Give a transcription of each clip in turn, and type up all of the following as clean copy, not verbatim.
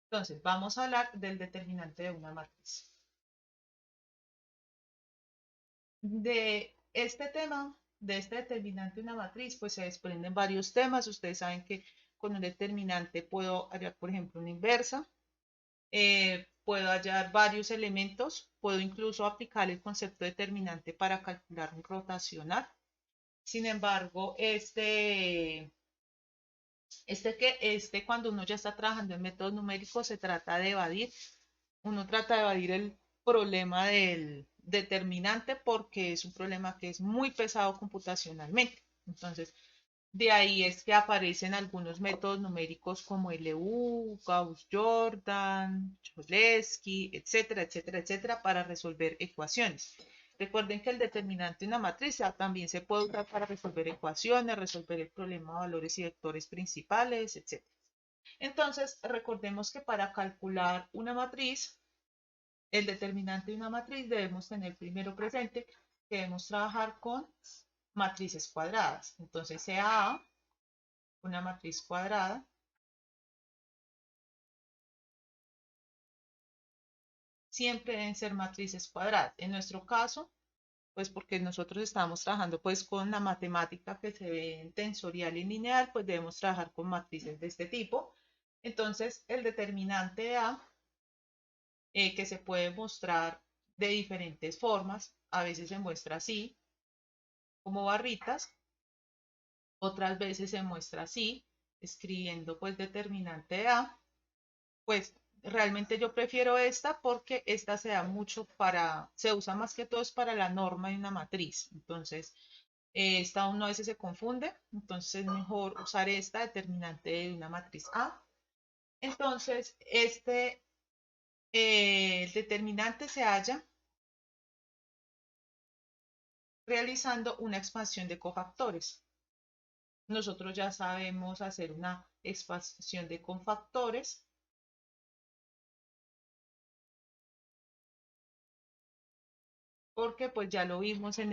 Entonces, vamos a hablar del determinante de una matriz. De este tema, de este determinante de una matriz, pues se desprenden varios temas. Ustedes saben que con un determinante puedo hallar, por ejemplo, una inversa, puedo hallar varios elementos, puedo incluso aplicar el concepto determinante para calcular un rotacional. Sin embargo, cuando uno ya está trabajando en métodos numéricos, se trata de evadir, uno trata de evadir el problema del determinante porque es un problema que es muy pesado computacionalmente. Entonces, de ahí es que aparecen algunos métodos numéricos como LU, Gauss-Jordan, Cholesky, etcétera, etcétera, etcétera, para resolver ecuaciones. Recuerden que el determinante de una matriz también se puede usar para resolver ecuaciones, resolver el problema de valores y vectores principales, etcétera. Entonces, recordemos que para calcular una matriz, el determinante de una matriz debemos tener primero presente que debemos trabajar con matrices cuadradas. Entonces, sea A una matriz cuadrada, siempre deben ser matrices cuadradas. En nuestro caso, pues porque nosotros estamos trabajando pues con la matemática que se ve en tensorial y lineal, pues debemos trabajar con matrices de este tipo. Entonces, el determinante A, que se puede mostrar de diferentes formas, a veces se muestra así, como barritas, otras veces se muestra así, escribiendo pues determinante A, pues realmente yo prefiero esta porque esta se da mucho se usa más que todo es para la norma de una matriz. Entonces, esta uno a veces se confunde, entonces es mejor usar esta determinante de una matriz A. Entonces, el determinante se halla realizando una expansión de cofactores. Nosotros ya sabemos hacer una expansión de cofactores porque pues ya lo vimos en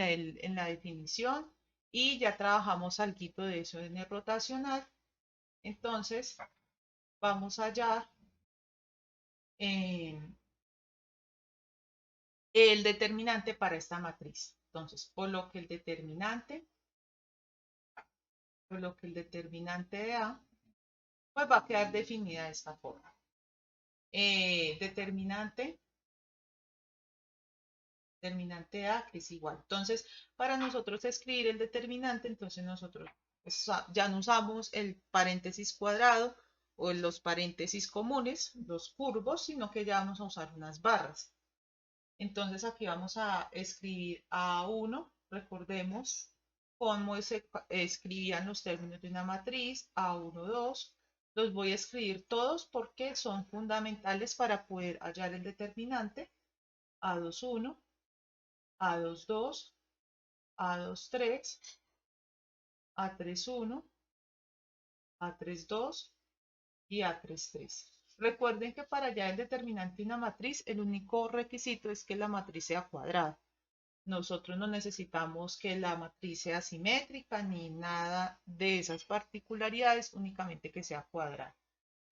la definición y ya trabajamos algo de eso en el rotacional. Entonces, vamos allá en el determinante para esta matriz. Entonces, por lo que el determinante de A, pues va a quedar definida de esta forma. Determinante determinante A que es igual. Entonces, para nosotros escribir el determinante, entonces nosotros pues, ya no usamos el paréntesis cuadrado o los paréntesis comunes, los curvos, sino que ya vamos a usar unas barras. Entonces aquí vamos a escribir A1, recordemos cómo se escribían los términos de una matriz, A1, 2. Los voy a escribir todos porque son fundamentales para poder hallar el determinante. A2, 1, A2, 2, A2, 3, A3, 1, A3, 2 y A3, 3. Recuerden que para hallar el determinante de una matriz, el único requisito es que la matriz sea cuadrada. Nosotros no necesitamos que la matriz sea simétrica ni nada de esas particularidades, únicamente que sea cuadrada.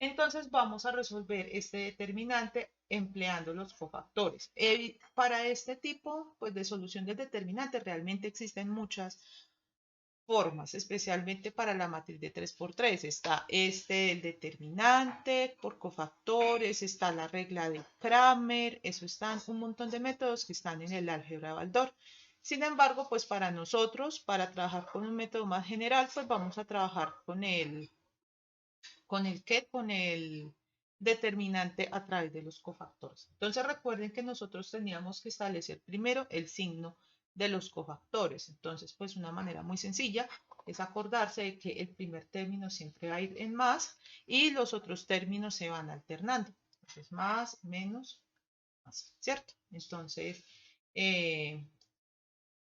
Entonces vamos a resolver este determinante empleando los cofactores. Para este tipo pues, de solución del determinante realmente existen muchas formas, especialmente para la matriz de 3×3. Está el determinante por cofactores, está la regla de Kramer, eso están un montón de métodos que están en el álgebra de Baldor. Sin embargo, pues para nosotros, para trabajar con un método más general, pues vamos a trabajar con el determinante a través de los cofactores. Entonces recuerden que nosotros teníamos que establecer primero el signo de los cofactores. Entonces, pues una manera muy sencilla es acordarse de que el primer término siempre va a ir en más y los otros términos se van alternando. Entonces, más, menos, más, ¿cierto? Entonces,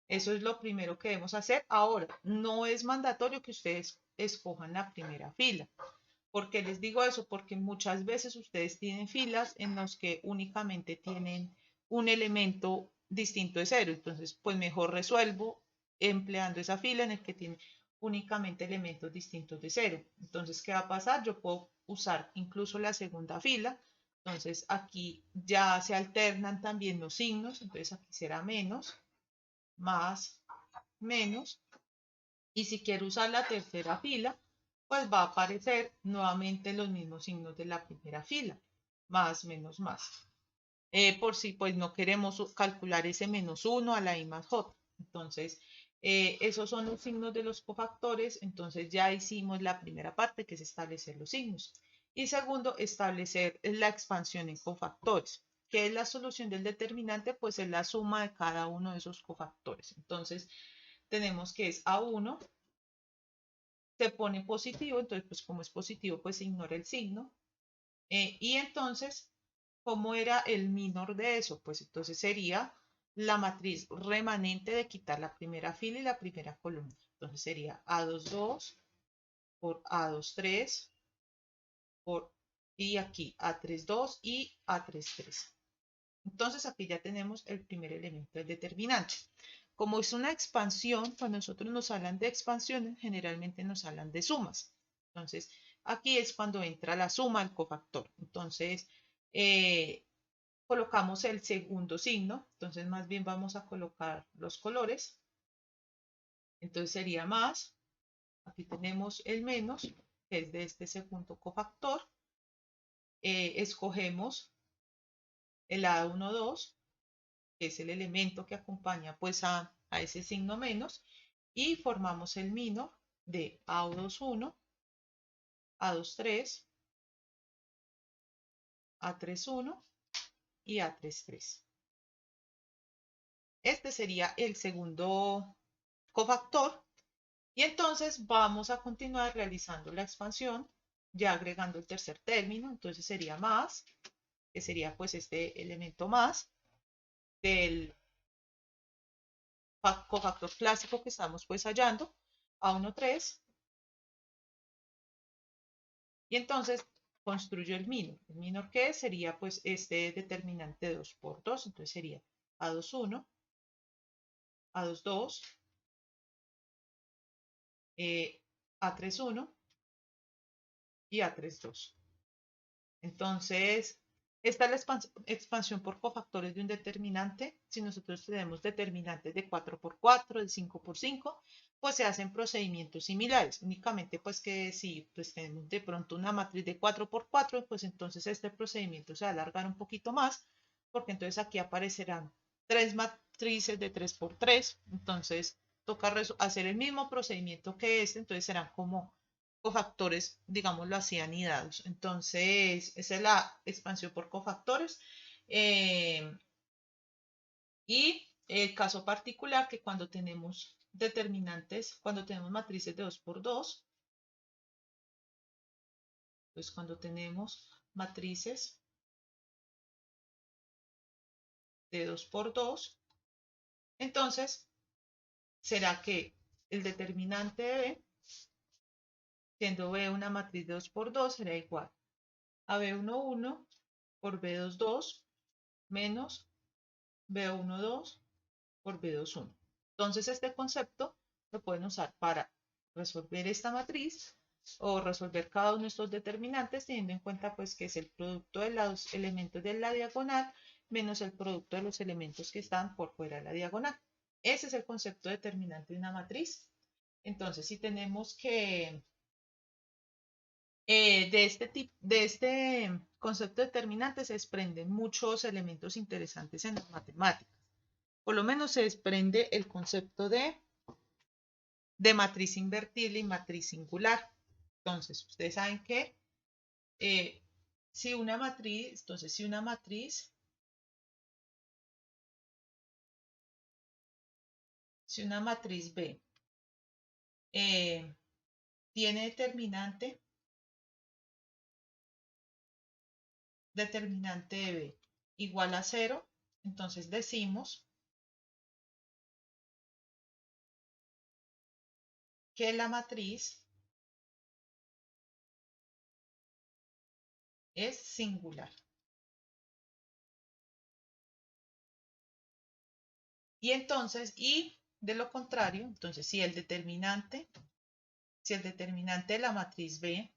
eso es lo primero que debemos hacer. Ahora, no es mandatorio que ustedes escojan la primera fila. ¿Por qué les digo eso? Porque muchas veces ustedes tienen filas en las que únicamente tienen un elemento distinto de cero. Entonces, pues mejor resuelvo empleando esa fila en el que tiene únicamente elementos distintos de cero. Entonces, ¿qué va a pasar? Yo puedo usar incluso la segunda fila. Entonces aquí ya se alternan también los signos. Entonces aquí será menos, más, menos. Y si quiero usar la tercera fila, pues va a aparecer nuevamente los mismos signos de la primera fila. Más, menos, más. Por si pues no queremos calcular ese -1 a la I más J. Entonces, esos son los signos de los cofactores. Entonces ya hicimos la primera parte, que es establecer los signos. Y segundo, establecer la expansión en cofactores. ¿Qué es la solución del determinante? Pues es la suma de cada uno de esos cofactores. Entonces, tenemos que es A1, se pone positivo, entonces pues como es positivo, pues se ignora el signo. Y entonces, ¿cómo era el minor de eso? Pues entonces sería la matriz remanente de quitar la primera fila y la primera columna. Entonces sería A22 por A23 por, y aquí A32 y A33. Entonces aquí ya tenemos el primer elemento del determinante. Como es una expansión, cuando nosotros nos hablan de expansiones, generalmente nos hablan de sumas. Entonces, aquí es cuando entra la suma al cofactor. Entonces, colocamos el segundo signo. Entonces, más bien vamos a colocar los colores. Entonces, sería más. Aquí tenemos el menos, que es de este segundo cofactor. Escogemos el A12, que es el elemento que acompaña pues a ese signo menos, y formamos el minor de A21, A23, A31 y A33. Este sería el segundo cofactor y entonces vamos a continuar realizando la expansión ya agregando el tercer término, entonces sería más, que sería pues este elemento más del cofactor clásico que estamos pues hallando, A13, y entonces construyo el minor. ¿El minor qué es? Sería pues este determinante 2 por 2. Entonces sería A21, A22, A31 y A32. Entonces, esta es la expansión por cofactores de un determinante. Si nosotros tenemos determinantes de 4 por 4, de 5 por 5, pues se hacen procedimientos similares. Únicamente pues que si pues tenemos de pronto una matriz de 4 por 4, pues entonces este procedimiento se va a alargar un poquito más, porque entonces aquí aparecerán tres matrices de 3 por 3. Entonces toca hacer el mismo procedimiento que este, entonces serán como cofactores, digámoslo así, anidados. Entonces, esa es la expansión por cofactores. Y el caso particular que cuando tenemos determinantes, cuando tenemos matrices de 2 por 2, pues cuando tenemos matrices de 2 por 2, entonces será que el determinante de B, siendo B una matriz de 2 por 2, será igual a B11 por B22 menos B12 por B21. Entonces, este concepto lo pueden usar para resolver esta matriz o resolver cada uno de estos determinantes teniendo en cuenta pues que es el producto de los elementos de la diagonal menos el producto de los elementos que están por fuera de la diagonal. Ese es el concepto determinante de una matriz. Entonces, si tenemos que de este concepto determinante se desprenden muchos elementos interesantes en las matemáticas. Por lo menos se desprende el concepto de matriz invertible y matriz singular. Entonces, ustedes saben que si una matriz, entonces si una matriz B tiene determinante de B igual a 0, entonces decimos que la matriz es singular. Y entonces, y de lo contrario, entonces si el determinante de la matriz B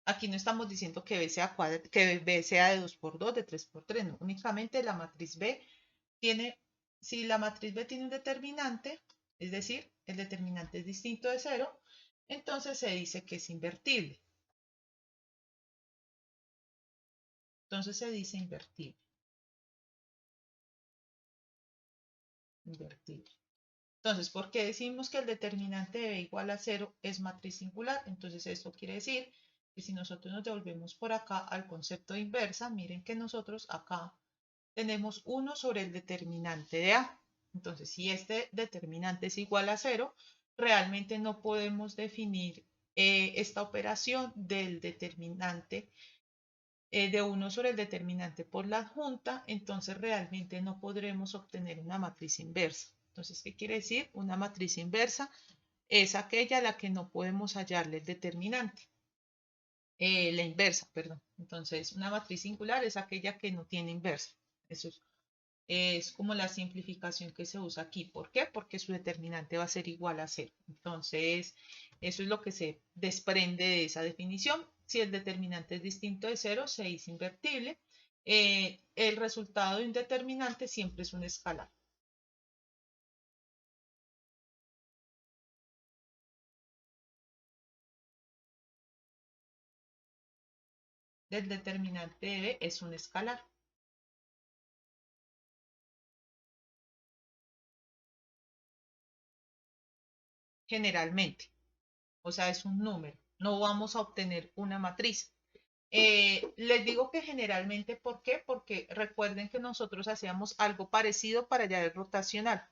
Aquí no estamos diciendo que B sea, que B sea de 2 por 2, de 3 por 3, no. Únicamente la matriz B tiene, si la matriz B tiene un determinante, es decir, el determinante es distinto de 0, entonces se dice que es invertible. Entonces se dice invertible. Invertible. Entonces, ¿por qué decimos que el determinante de B igual a 0 es matriz singular? Entonces, esto quiere decir que si nosotros nos devolvemos por acá al concepto de inversa, miren que nosotros acá tenemos 1 sobre el determinante de A. Entonces, si este determinante es igual a 0, realmente no podemos definir esta operación del determinante de 1 sobre el determinante por la adjunta, entonces realmente no podremos obtener una matriz inversa. Entonces, ¿qué quiere decir? Una matriz inversa es aquella a la que no podemos hallarle el determinante, la inversa, perdón. Entonces, una matriz singular es aquella que no tiene inversa. Eso es como la simplificación que se usa aquí. ¿Por qué? Porque su determinante va a ser igual a 0. Entonces, eso es lo que se desprende de esa definición. Si el determinante es distinto de 0, se dice invertible. El resultado de un determinante siempre es un escalar. El determinante de B es un escalar. Generalmente. O sea, es un número. No vamos a obtener una matriz. Les digo que generalmente, ¿por qué? Porque recuerden que nosotros hacíamos algo parecido para hallar el rotacional,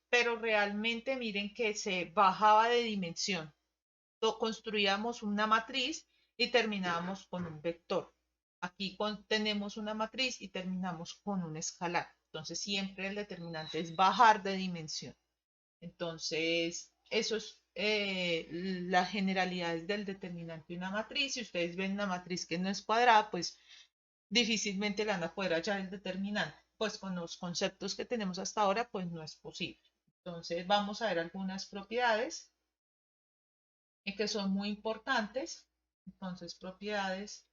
pero realmente miren que se bajaba de dimensión. Construíamos una matriz y terminábamos con un vector. Aquí tenemos una matriz y terminamos con un escalar. Entonces siempre el determinante es bajar de dimensión. Entonces, eso es las generalidades del determinante de una matriz. Si ustedes ven una matriz que no es cuadrada, pues difícilmente la van a poder hallar el determinante. Pues con los conceptos que tenemos hasta ahora, pues no es posible. Entonces, vamos a ver algunas propiedades que son muy importantes. Entonces, propiedades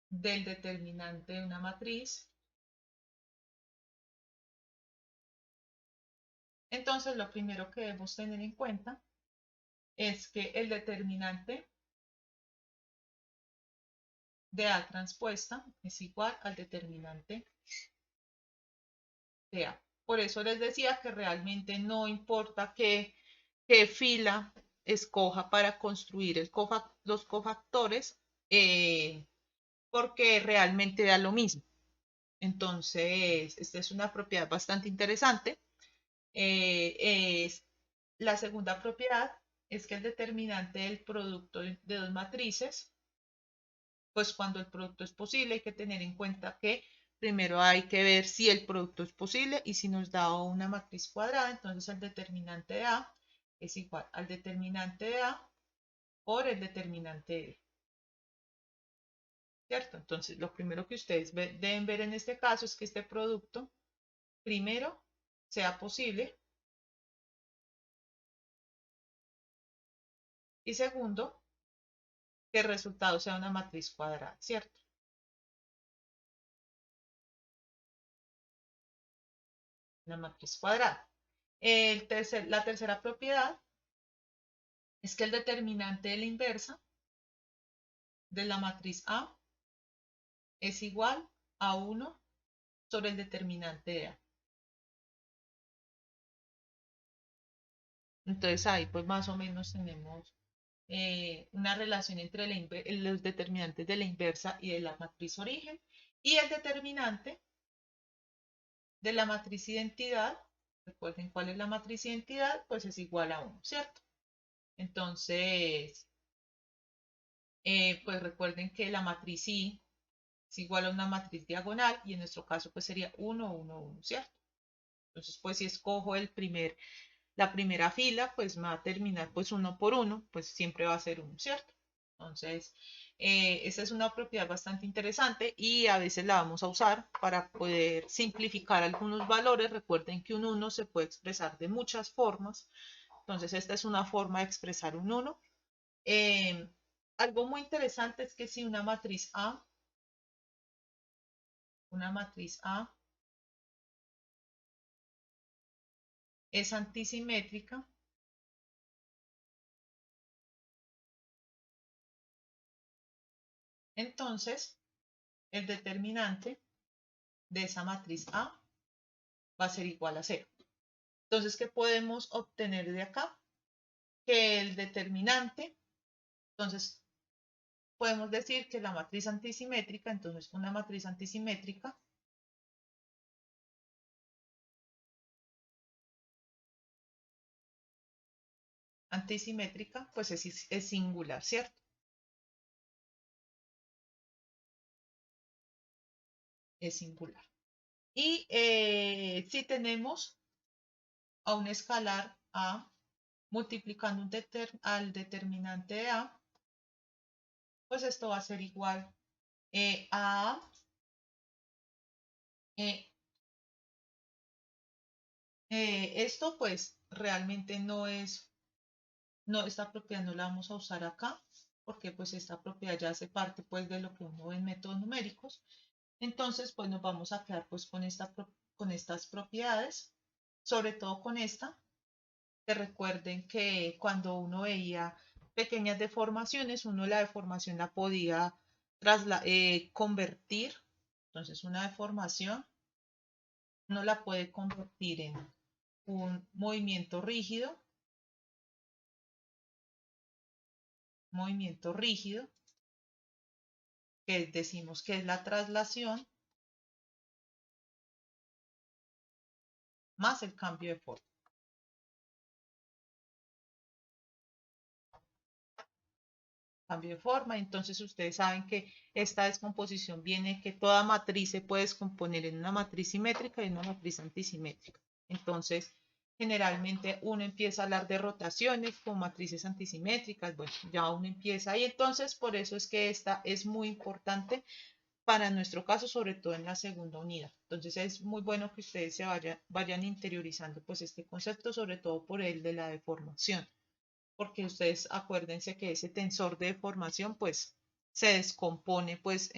del determinante de una matriz. Entonces, lo primero que debemos tener en cuenta es que el determinante de A transpuesta es igual al determinante de A. Por eso les decía que realmente no importa qué fila escoja para construir los cofactores, porque realmente da lo mismo. Entonces, esta es una propiedad bastante interesante. La segunda propiedad es que el determinante del producto de dos matrices, pues cuando el producto es posible, hay que tener en cuenta que primero hay que ver si el producto es posible y si nos da una matriz cuadrada, entonces el determinante de A es igual al determinante de A por el determinante de B. ¿Cierto? Entonces, lo primero que ustedes deben ver en este caso es que este producto, primero, sea posible y segundo, que el resultado sea una matriz cuadrada, ¿cierto? Una matriz cuadrada. La tercera propiedad es que el determinante de la inversa de la matriz A es igual a 1 sobre el determinante de A. Entonces ahí pues más o menos tenemos una relación entre los determinantes de la inversa y de la matriz origen y el determinante de la matriz identidad. Recuerden cuál es la matriz identidad, pues es igual a 1, ¿cierto? Entonces, pues recuerden que la matriz I es igual a una matriz diagonal y en nuestro caso pues sería 1, 1, 1, ¿cierto? Entonces, pues si escojo la primera fila, pues va a terminar pues 1 por 1, pues siempre va a ser 1, ¿cierto? Entonces, esa es una propiedad bastante interesante y a veces la vamos a usar para poder simplificar algunos valores. Recuerden que un 1 se puede expresar de muchas formas. Entonces, esta es una forma de expresar un 1. Algo muy interesante es que si una matriz A es antisimétrica, entonces el determinante de esa matriz A va a ser igual a 0. Entonces, ¿qué podemos obtener de acá? Que el determinante, entonces podemos decir que la matriz antisimétrica, entonces una matriz antisimétrica, pues es singular, ¿cierto? Es singular. Y si tenemos a un escalar A multiplicando al determinante de A, pues esto va a ser igual a eh, esto pues realmente esta propiedad no la vamos a usar acá, porque pues esta propiedad ya hace parte pues de lo que uno ve en métodos numéricos. Entonces pues nos vamos a quedar pues con estas propiedades, sobre todo con esta, que recuerden que cuando uno veía pequeñas deformaciones, uno la deformación la podía convertir. Entonces una deformación no la puede convertir en un movimiento rígido, que decimos que es la traslación más el cambio de forma. Cambio de forma, entonces ustedes saben que esta descomposición viene que toda matriz se puede descomponer en una matriz simétrica y en una matriz antisimétrica. Entonces, generalmente uno empieza a hablar de rotaciones con matrices antisimétricas, bueno, ya uno empieza y entonces por eso es que esta es muy importante para nuestro caso, sobre todo en la segunda unidad. Entonces es muy bueno que ustedes vayan interiorizando pues este concepto, sobre todo por el de la deformación, porque ustedes acuérdense que ese tensor de deformación pues se descompone pues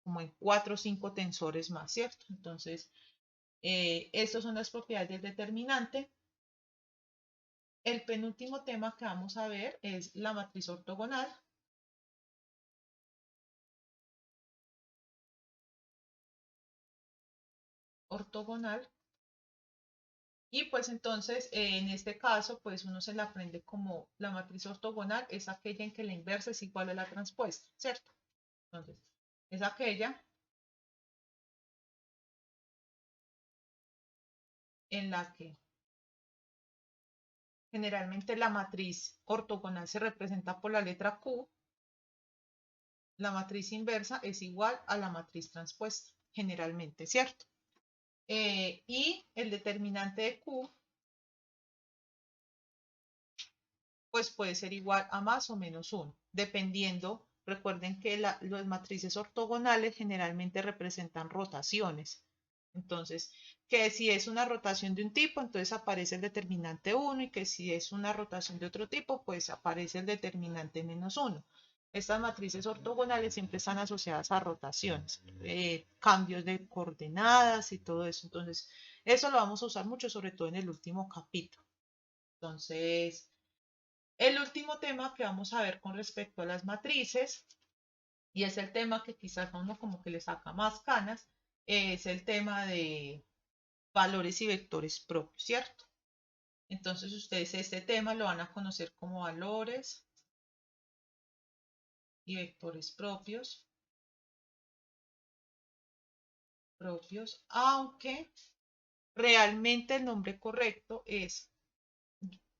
como en 4 o 5 tensores más, ¿cierto? Entonces, estas son las propiedades del determinante. El penúltimo tema que vamos a ver es la matriz ortogonal. Y pues entonces, en este caso, pues uno se la aprende como la matriz ortogonal es aquella en que la inversa es igual a la transpuesta, ¿cierto? Entonces, es aquella en la que generalmente la matriz ortogonal se representa por la letra Q, la matriz inversa es igual a la matriz transpuesta, generalmente, ¿cierto? Y el determinante de Q, pues puede ser igual a más o menos 1, dependiendo, recuerden que las matrices ortogonales generalmente representan rotaciones. Entonces, que si es una rotación de un tipo, entonces aparece el determinante 1 y que si es una rotación de otro tipo, pues aparece el determinante menos 1. Estas matrices ortogonales siempre están asociadas a rotaciones, cambios de coordenadas y todo eso. Entonces, eso lo vamos a usar mucho, sobre todo en el último capítulo. Entonces, el último tema que vamos a ver con respecto a las matrices, y es el tema que quizás a uno como que le saca más canas, es el tema de valores y vectores propios, ¿cierto? Entonces ustedes este tema lo van a conocer como valores y vectores propios, aunque realmente el nombre correcto es,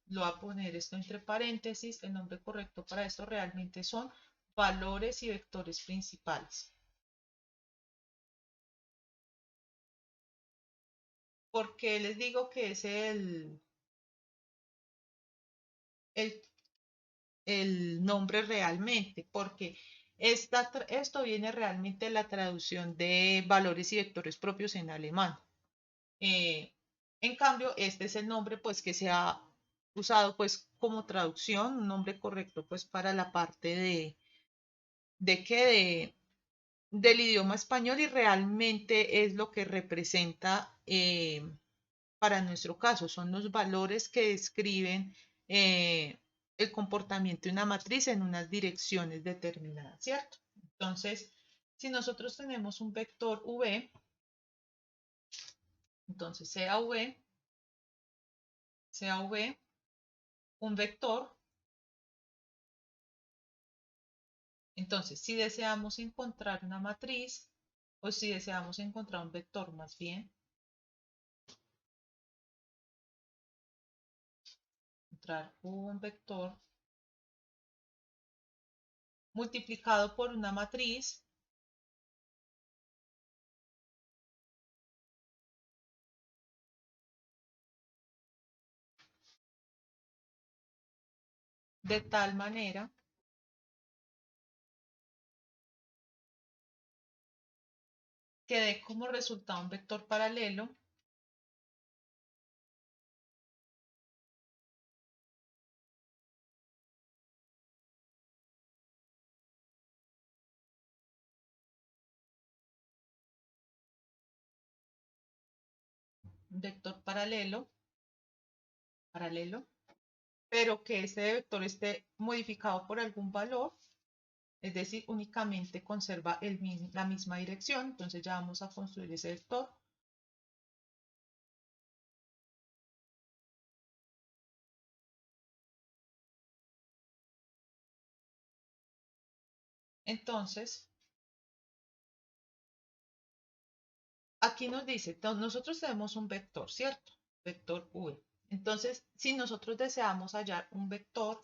lo voy a poner esto entre paréntesis, el nombre correcto para esto realmente son valores y vectores principales. ¿Por qué les digo que es el, el nombre realmente? Porque esto viene realmente de la traducción de valores y vectores propios en alemán. Eh, en cambio, este es el nombre pues que se ha usado pues como traducción, un nombre correcto pues para la parte de qué, del idioma español y realmente es lo que representa para nuestro caso, son los valores que describen el comportamiento de una matriz en unas direcciones determinadas, ¿cierto? Entonces, si nosotros tenemos un vector v, entonces sea v un vector, entonces si deseamos encontrar una matriz, o si deseamos encontrar un vector más bien, encontrar un vector multiplicado por una matriz de tal manera que dé como resultado un vector paralelo un vector paralelo, pero que ese vector esté modificado por algún valor, es decir, únicamente conserva la misma dirección. Entonces ya vamos a construir ese vector. Entonces, aquí nos dice, nosotros tenemos un vector, ¿cierto? Vector v. Entonces, si nosotros deseamos hallar un vector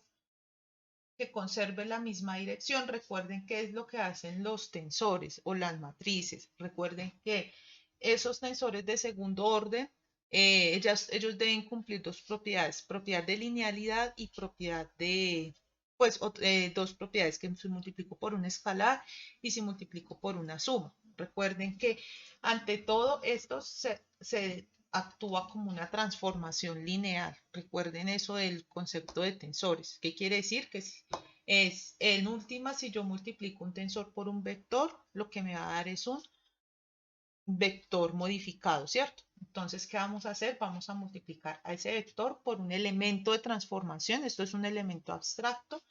que conserve la misma dirección, recuerden qué es lo que hacen los tensores o las matrices. Recuerden que esos tensores de segundo orden, ellos deben cumplir dos propiedades, propiedad de linealidad y propiedad de, pues, dos propiedades que si multiplico por un escalar y si multiplico por una suma. Recuerden que ante todo esto se actúa como una transformación lineal. Recuerden eso del concepto de tensores. ¿Qué quiere decir? Que es en última, si yo multiplico un tensor por un vector, lo que me va a dar es un vector modificado, ¿cierto? Entonces, ¿qué vamos a hacer? Vamos a multiplicar a ese vector por un elemento de transformación. Esto es un elemento abstracto,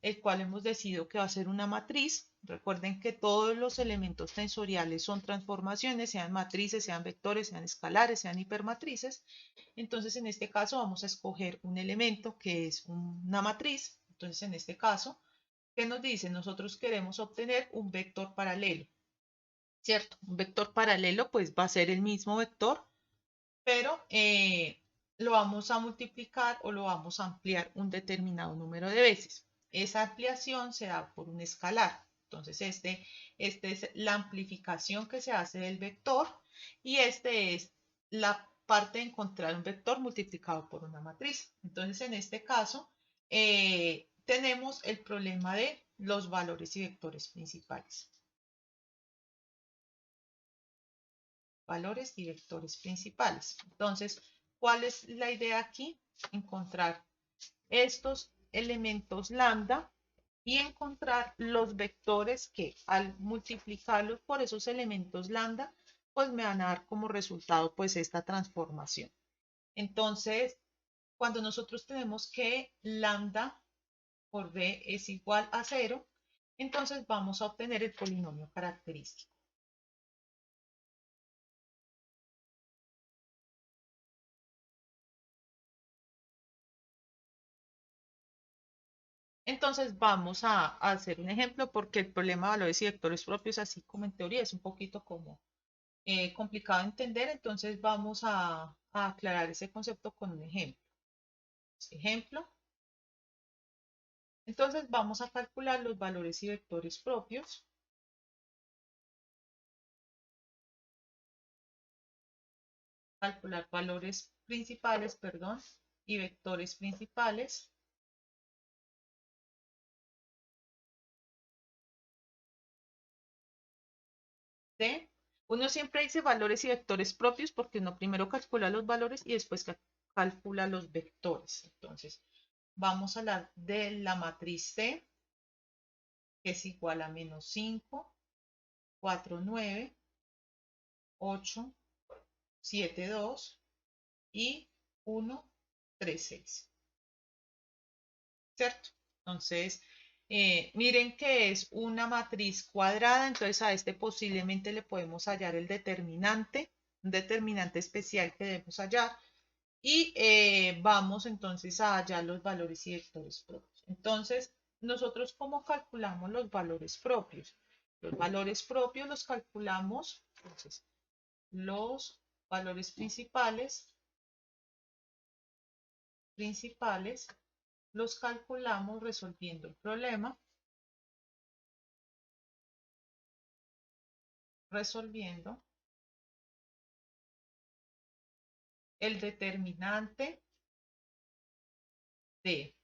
el cual hemos decidido que va a ser una matriz. Recuerden que todos los elementos tensoriales son transformaciones, sean matrices, sean vectores, sean escalares, sean hipermatrices. Entonces, en este caso vamos a escoger un elemento que es una matriz. Entonces, en este caso, ¿qué nos dice? Nosotros queremos obtener un vector paralelo, ¿cierto? Un vector paralelo pues va a ser el mismo vector, pero lo vamos a multiplicar o lo vamos a ampliar un determinado número de veces. Esa ampliación se da por un escalar. Entonces, este es la amplificación que se hace del vector y este es la parte de encontrar un vector multiplicado por una matriz. Entonces, en este caso, tenemos el problema de los valores y vectores principales. Valores y vectores principales. Entonces, ¿cuál es la idea aquí? Encontrar estos elementos lambda y encontrar los vectores que al multiplicarlos por esos elementos lambda, pues me van a dar como resultado pues esta transformación. Entonces, cuando nosotros tenemos que lambda por b es igual a 0, entonces vamos a obtener el polinomio característico. Entonces vamos a hacer un ejemplo porque el problema de valores y vectores propios, así como en teoría, es un poquito como complicado de entender. Entonces vamos a aclarar ese concepto con un ejemplo. Ejemplo. Entonces vamos a calcular los valores y vectores propios. Calcular valores principales, perdón, y vectores principales de Uno siempre dice valores y vectores propios porque uno primero calcula los valores y después calcula los vectores. Entonces, vamos a hablar de la matriz T, que es igual a menos 5, 4, 9, 8, 7, 2 y 1, 3, 6. ¿Cierto? Entonces, miren que es una matriz cuadrada, entonces a este posiblemente le podemos hallar el determinante, un determinante especial que debemos hallar, y vamos entonces a hallar los valores y vectores propios. Entonces, nosotros cómo calculamos los valores propios. Los valores propios los calculamos, entonces, los valores principales los calculamos resolviendo el problema, resolviendo el determinante de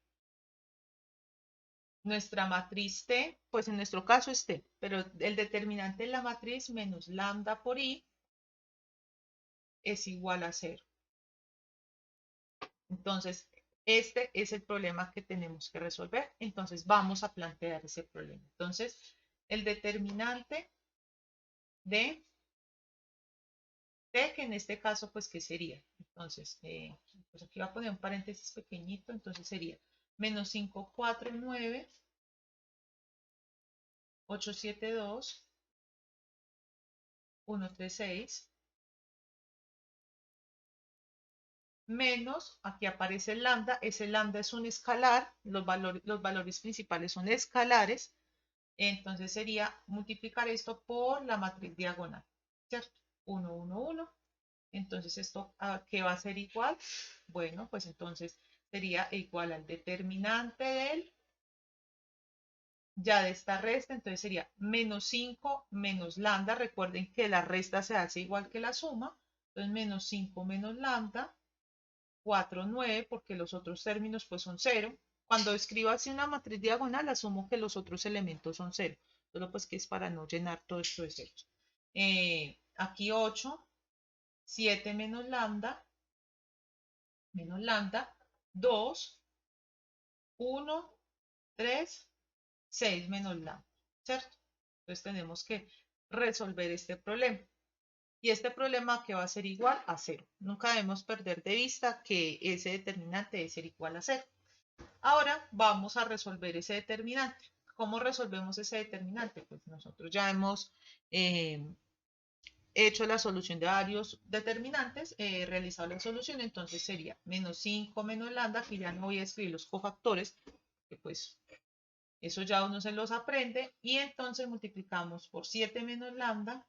nuestra matriz T, pues en nuestro caso es T, pero el determinante de la matriz menos lambda por I es igual a 0. Entonces, este es el problema que tenemos que resolver. Entonces, vamos a plantear ese problema. Entonces, el determinante de T, que en este caso, pues, ¿qué sería? Entonces, pues aquí voy a poner un paréntesis pequeñito, entonces sería menos 5, 4, 9, 8, 7, 2, 1, 3, 6, menos, aquí aparece el lambda, ese lambda es un escalar, los valores principales son escalares, entonces sería multiplicar esto por la matriz diagonal, ¿cierto? 1, 1, 1. Entonces, ¿esto a qué va a ser igual? Bueno, pues entonces sería igual al determinante del, ya de esta resta, entonces sería menos 5 menos lambda. Recuerden que la resta se hace igual que la suma. Entonces, menos 5 menos lambda, 4, 9, porque los otros términos pues son 0. Cuando escribo así una matriz diagonal, asumo que los otros elementos son 0. Solo pues que es para no llenar todo esto de ceros. Aquí 8, 7 menos lambda, 2, 1, 3, 6 menos lambda, ¿cierto? Entonces tenemos que resolver este problema. Y este problema que va a ser igual a 0. Nunca debemos perder de vista que ese determinante debe ser igual a 0. Ahora vamos a resolver ese determinante. ¿Cómo resolvemos ese determinante? Pues nosotros ya hemos hecho la solución de varios determinantes, realizado la solución, entonces sería menos 5 menos lambda, que ya no voy a escribir los cofactores, que pues eso ya uno se los aprende, y entonces multiplicamos por 7 menos lambda,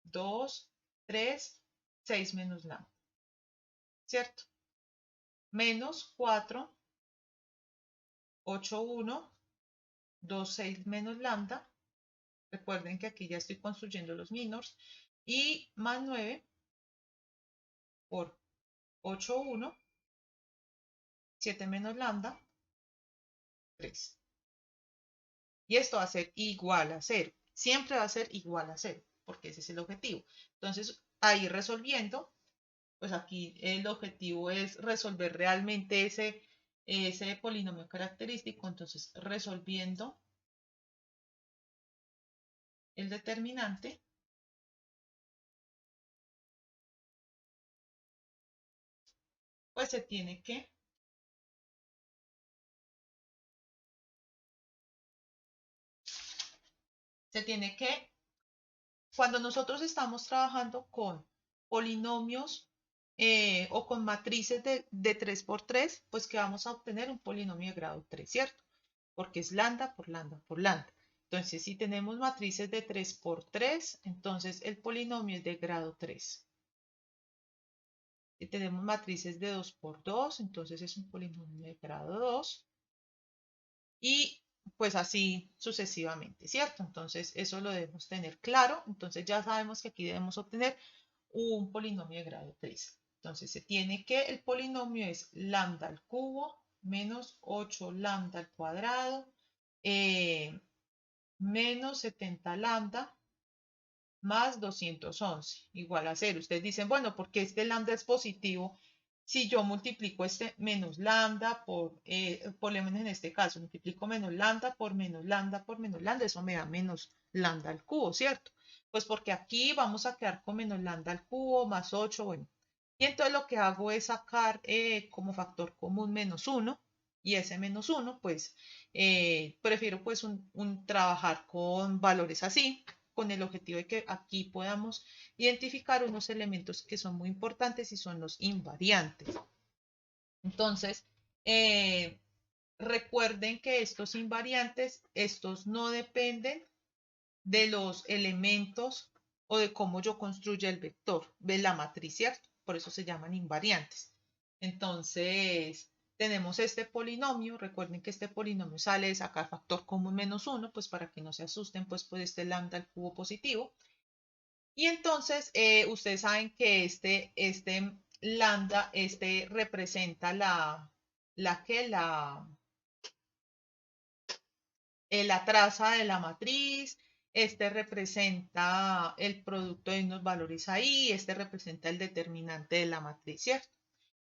2, 3, 6 menos lambda, ¿cierto? Menos 4, 8, 1, 2, 6 menos lambda. Recuerden que aquí ya estoy construyendo los minors. Y más 9 por 8, 1, 7 menos lambda, 3. Y esto va a ser igual a 0. Siempre va a ser igual a 0, porque ese es el objetivo. Entonces, ahí resolviendo, pues aquí el objetivo es resolver realmente ese polinomio característico. Entonces, resolviendo el determinante, pues se tiene que, cuando nosotros estamos trabajando con polinomios o con matrices de 3 por 3, pues que vamos a obtener un polinomio de grado 3, ¿cierto? Porque es lambda por lambda por lambda. Entonces, si tenemos matrices de 3 por 3, entonces el polinomio es de grado 3. Si tenemos matrices de 2 por 2, entonces es un polinomio de grado 2. Y pues así sucesivamente, ¿cierto? Entonces, eso lo debemos tener claro. Entonces, ya sabemos que aquí debemos obtener un polinomio de grado 3. Entonces, se tiene que el polinomio es lambda al cubo menos 8 lambda al cuadrado menos 70 lambda más 211 igual a 0. Ustedes dicen, bueno, porque este lambda es positivo. Si yo multiplico este menos lambda por lo menos en este caso, multiplico menos lambda por menos lambda por menos lambda, eso me da menos lambda al cubo, ¿cierto? Pues porque aquí vamos a quedar con menos lambda al cubo más 8, bueno. Y entonces lo que hago es sacar como factor común menos 1 y ese menos 1, pues prefiero pues trabajar con valores así, con el objetivo de que aquí podamos identificar unos elementos que son muy importantes y son los invariantes. Entonces, eh, recuerden que estos invariantes, estos no dependen de los elementos o de cómo yo construya el vector de la matriz, ¿cierto? Por eso se llaman invariantes. Entonces, tenemos este polinomio. Recuerden que este polinomio sale de sacar factor común menos 1, pues para que no se asusten, pues por este lambda al cubo positivo. Y entonces, ustedes saben que este lambda, representa la traza de la matriz, este representa el producto de unos valores ahí, este representa el determinante de la matriz, ¿cierto?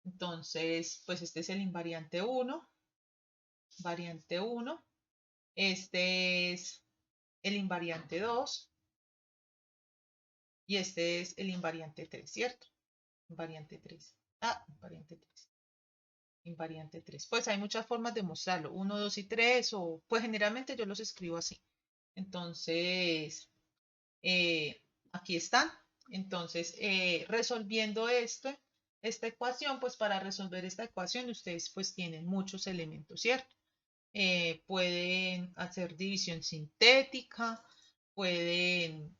Entonces, pues este es el invariante 1, variante 1, este es el invariante 2 y este es el invariante 3, ¿cierto? Invariante 3. Invariante 3. Invariante 3. Pues hay muchas formas de mostrarlo, 1, 2 y 3, o pues generalmente yo los escribo así. Entonces, eh, aquí están. Entonces, resolviendo esta ecuación, pues para resolver esta ecuación ustedes pues tienen muchos elementos, ¿cierto? Pueden hacer división sintética, pueden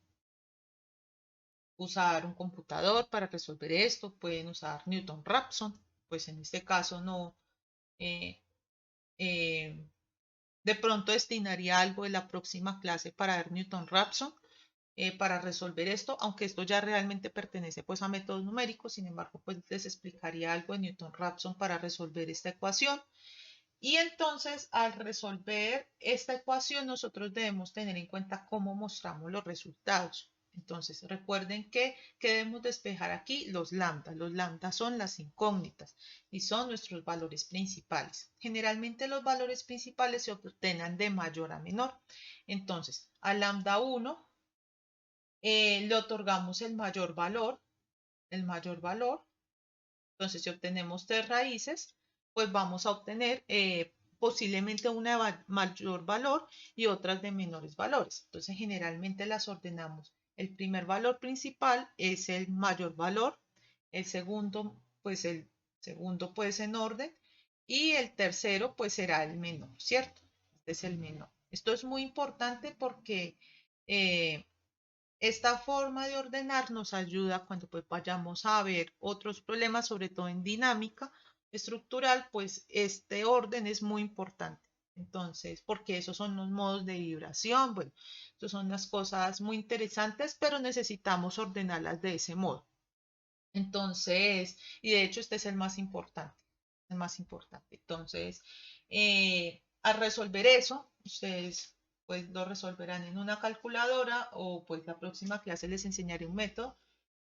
usar un computador para resolver esto, pueden usar Newton-Raphson, pues en este caso no, eh, eh, de pronto destinaría algo de la próxima clase para ver Newton-Raphson, para resolver esto, aunque esto ya realmente pertenece pues a métodos numéricos, sin embargo pues les explicaría algo de Newton-Raphson para resolver esta ecuación. Y entonces al resolver esta ecuación nosotros debemos tener en cuenta cómo mostramos los resultados. Entonces recuerden que debemos despejar aquí los lambda. Los lambda son las incógnitas y son nuestros valores principales. Generalmente los valores principales se obtienen de mayor a menor. Entonces a lambda 1 le otorgamos el mayor valor. Entonces, si obtenemos tres raíces, pues vamos a obtener posiblemente una de mayor valor y otras de menores valores. Entonces, generalmente las ordenamos. El primer valor principal es el mayor valor, el segundo, pues en orden, y el tercero, pues será el menor, ¿cierto? Este es el menor. Esto es muy importante porque eh, esta forma de ordenar nos ayuda cuando pues vayamos a ver otros problemas, sobre todo en dinámica estructural, pues este orden es muy importante. Entonces, porque esos son los modos de vibración, bueno, esas son unas cosas muy interesantes, pero necesitamos ordenarlas de ese modo. Entonces, y de hecho este es el más importante, el más importante. Entonces, al resolver eso, ustedes pues lo resolverán en una calculadora o pues la próxima clase les enseñaré un método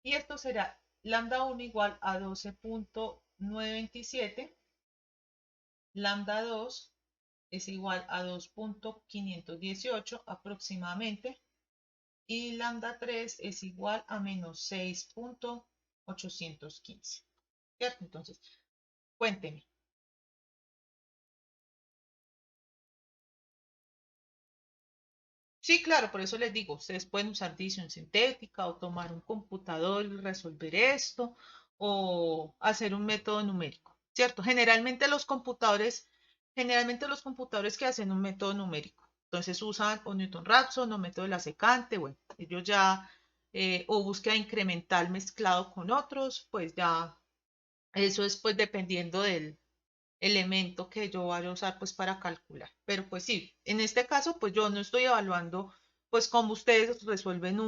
y esto será lambda 1 igual a 12.927, lambda 2 es igual a 2.518 aproximadamente y lambda 3 es igual a menos 6.815, ¿cierto? Entonces, cuénteme. Sí, claro, por eso les digo, ustedes pueden usar división sintética o tomar un computador y resolver esto o hacer un método numérico, ¿cierto? Generalmente los computadores que hacen un método numérico, entonces usan o Newton-Raphson o método de la secante, bueno, ellos ya, o búsqueda incremental mezclado con otros, pues ya, eso es pues dependiendo del elemento que yo vaya a usar pues para calcular. Pero pues sí, en este caso pues yo no estoy evaluando pues cómo ustedes resuelven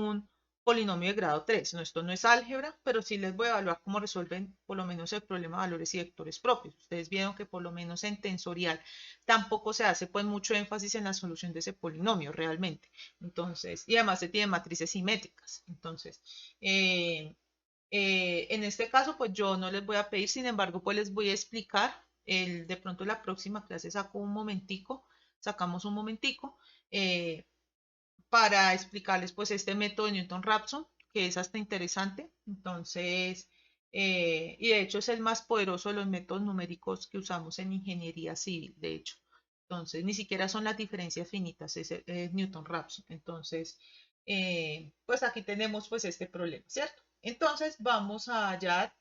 polinomio de grado 3. No, esto no es álgebra, pero sí les voy a evaluar cómo resuelven por lo menos el problema de valores y vectores propios. Ustedes vieron que por lo menos en tensorial tampoco se hace pues mucho énfasis en la solución de ese polinomio realmente. Entonces, y además se tienen matrices simétricas. Entonces, en este caso, pues yo no les voy a pedir, sin embargo, pues les voy a explicar. De pronto la próxima clase saco un momentico, sacamos un momentico. Para explicarles pues este método de Newton-Raphson, que es hasta interesante. Entonces, y de hecho es el más poderoso de los métodos numéricos que usamos en ingeniería civil, de hecho. Entonces, ni siquiera son las diferencias finitas, es Newton-Raphson. Entonces, pues aquí tenemos pues este problema, ¿cierto? Entonces, vamos a hallar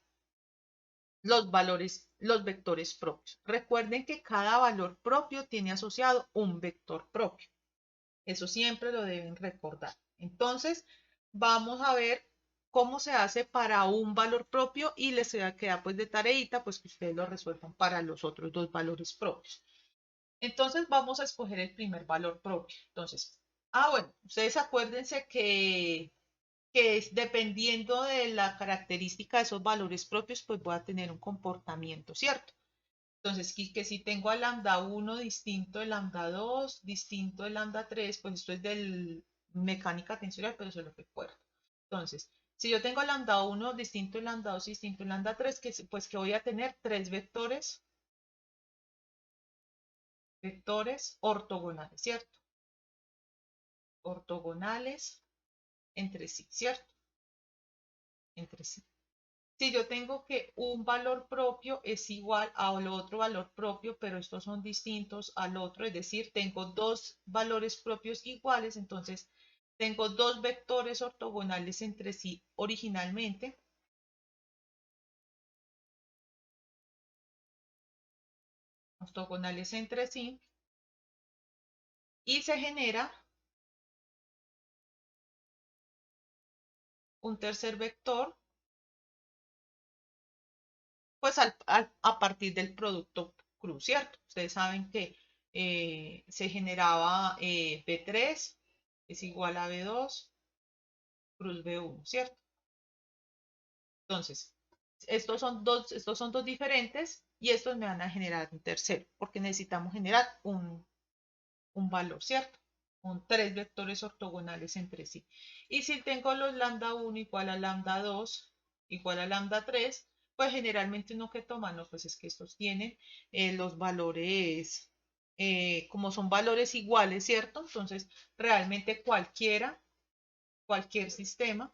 los valores, los vectores propios. Recuerden que cada valor propio tiene asociado un vector propio. Eso siempre lo deben recordar. Entonces, vamos a ver cómo se hace para un valor propio y les queda pues de tareita, pues que ustedes lo resuelvan para los otros dos valores propios. Entonces, vamos a escoger el primer valor propio. Entonces, bueno, ustedes acuérdense que es dependiendo de la característica de esos valores propios, pues voy a tener un comportamiento, ¿cierto? Entonces, que si tengo a lambda 1 distinto de lambda 2, distinto de lambda 3, pues esto es de mecánica tensorial, pero eso es lo que recuerdo. Entonces, si yo tengo lambda 1 distinto de lambda 2, distinto de lambda 3, pues que voy a tener tres vectores ortogonales, ¿cierto? Ortogonales entre sí, ¿cierto? Entre sí. Si yo tengo que un valor propio es igual al otro valor propio, pero estos son distintos al otro, es decir, tengo dos valores propios iguales, entonces tengo dos vectores ortogonales entre sí originalmente, ortogonales entre sí, y se genera un tercer vector, pues a partir del producto cruz, ¿cierto? Ustedes saben que se generaba B3 es igual a B2 cruz B1, ¿cierto? Entonces, estos son dos diferentes y estos me van a generar un tercero, porque necesitamos generar un valor, ¿cierto? Con tres vectores ortogonales entre sí. Y si tengo los lambda 1 igual a lambda 2 igual a lambda 3, pues generalmente uno que toma, no, pues es que estos tienen los valores, como son valores iguales, ¿cierto? Entonces, realmente cualquier sistema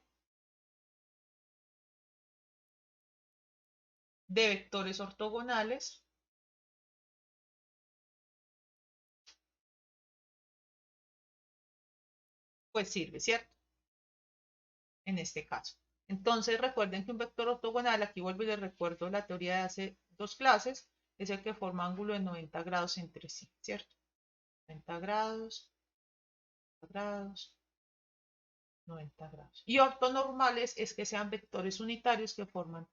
de vectores ortogonales, pues sirve, ¿cierto? En este caso. Entonces recuerden que un vector ortogonal, aquí vuelvo y les recuerdo la teoría de hace dos clases, es el que forma ángulo de 90 grados entre sí, ¿cierto? 90 grados, 90 grados. Y ortonormales es que sean vectores unitarios que forman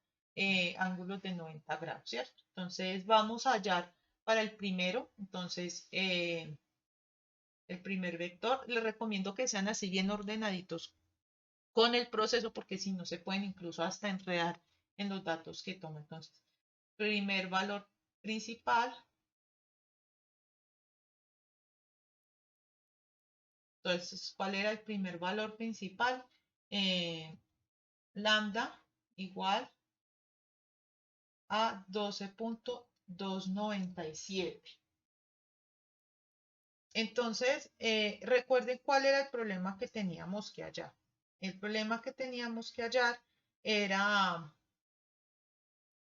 ángulos de 90 grados, ¿cierto? Entonces vamos a hallar para el primero, entonces el primer vector, les recomiendo que sean así bien ordenaditos con el proceso, porque si no se pueden incluso hasta enredar en los datos que toma. Entonces, primer valor principal. Entonces, ¿cuál era el primer valor principal? Lambda igual a 12.297. Entonces, recuerden cuál era el problema que teníamos que hallar. El problema que teníamos que hallar era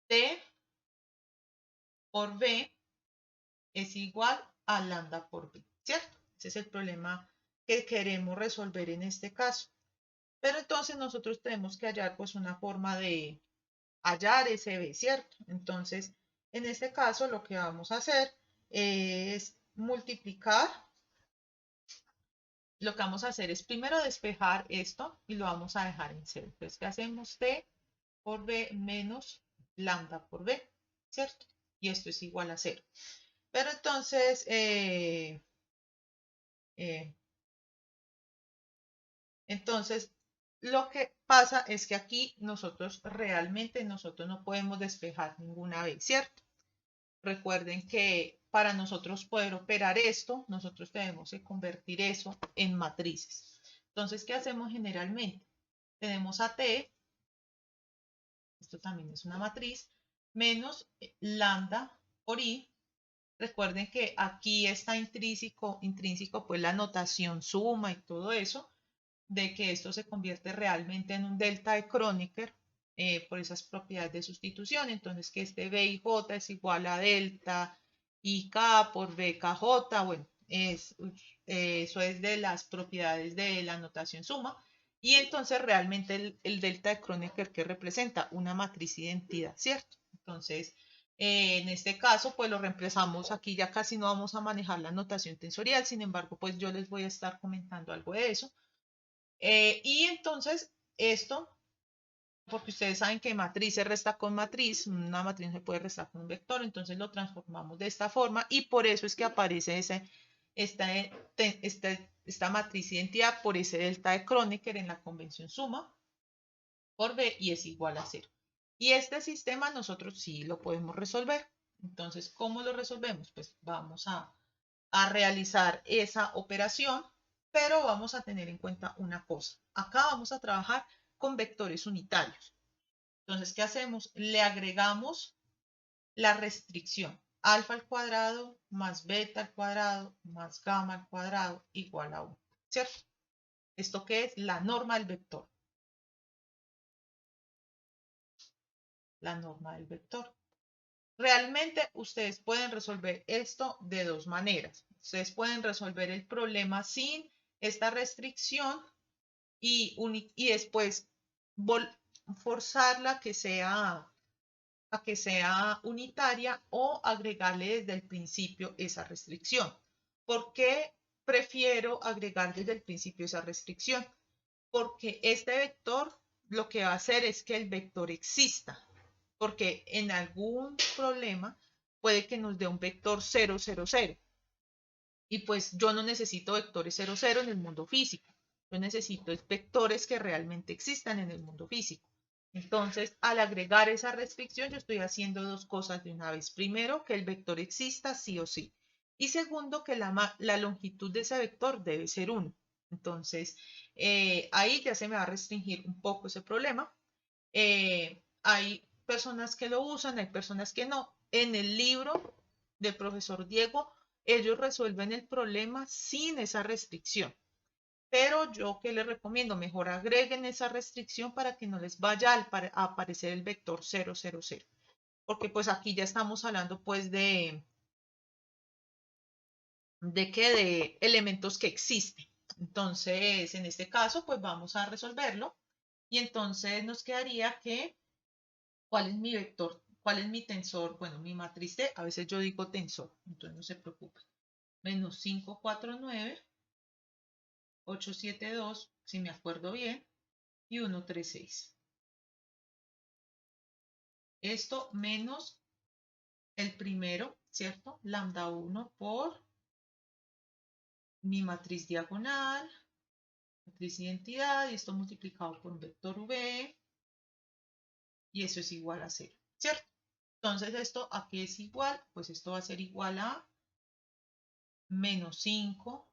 T por B es igual a lambda por B, ¿cierto? Ese es el problema que queremos resolver en este caso. Pero entonces nosotros tenemos que hallar pues una forma de hallar ese B, ¿cierto? Entonces, en este caso lo que vamos a hacer es multiplicar. Lo que vamos a hacer es primero despejar esto y lo vamos a dejar en cero. Entonces, ¿qué hacemos? T por B menos lambda por B, ¿cierto? Y esto es igual a cero. Pero entonces, eh, entonces, lo que pasa es que aquí nosotros no podemos despejar ninguna vez, ¿cierto? Recuerden que para nosotros poder operar esto, nosotros tenemos que convertir eso en matrices. Entonces, ¿qué hacemos generalmente? Tenemos a T, esto también es una matriz, menos lambda por I. Recuerden que aquí está intrínseco pues la notación suma y todo eso, de que esto se convierte realmente en un delta de Kronecker por esas propiedades de sustitución. Entonces, que este B y J es igual a delta IK por BKJ, bueno, eso es de las propiedades de la notación suma. Y entonces realmente el delta de Kronecker que representa una matriz identidad, ¿cierto? Entonces, en este caso, pues lo reemplazamos aquí, ya casi no vamos a manejar la notación tensorial, sin embargo, pues yo les voy a estar comentando algo de eso. Y entonces esto, porque ustedes saben que matriz se resta con matriz, una matriz se puede restar con un vector, entonces lo transformamos de esta forma y por eso es que aparece esta matriz identidad por ese delta de Kronecker en la convención suma por B y es igual a 0. Y este sistema nosotros sí lo podemos resolver. Entonces, ¿cómo lo resolvemos? Pues vamos a realizar esa operación, pero vamos a tener en cuenta una cosa. Acá vamos a trabajar con vectores unitarios. Entonces, ¿qué hacemos? Le agregamos la restricción. Alfa al cuadrado más beta al cuadrado más gamma al cuadrado igual a 1. ¿Cierto? ¿Esto qué es? La norma del vector. La norma del vector. Realmente ustedes pueden resolver esto de dos maneras. Ustedes pueden resolver el problema sin esta restricción y después forzarla a que sea unitaria o agregarle desde el principio esa restricción. ¿Por qué prefiero agregar desde el principio esa restricción? Porque este vector lo que va a hacer es que el vector exista, porque en algún problema puede que nos dé un vector 0, 0, 0. Y pues yo no necesito vectores 0, 0 en el mundo físico. Yo necesito vectores que realmente existan en el mundo físico. Entonces, al agregar esa restricción, yo estoy haciendo dos cosas de una vez. Primero, que el vector exista sí o sí. Y segundo, que la longitud de ese vector debe ser 1. Entonces, ahí ya se me va a restringir un poco ese problema. Hay personas que lo usan, hay personas que no. En el libro del profesor Diego, ellos resuelven el problema sin esa restricción. Pero yo que les recomiendo, mejor agreguen esa restricción para que no les vaya a aparecer el vector 0, 0, 0. Porque pues aquí ya estamos hablando pues de elementos que existen. Entonces, en este caso, pues vamos a resolverlo. Y entonces nos quedaría que ¿cuál es mi vector? ¿Cuál es mi tensor? Bueno, mi matriz T, a veces yo digo tensor, entonces no se preocupen. Menos 5, 4, 9, 8, 7, 2, si me acuerdo bien, y 1, 3, 6. Esto menos el primero, ¿cierto? Lambda 1 por mi matriz diagonal, matriz identidad, y esto multiplicado por un vector V, y eso es igual a 0, ¿cierto? Entonces esto aquí es igual, pues esto va a ser igual a menos 5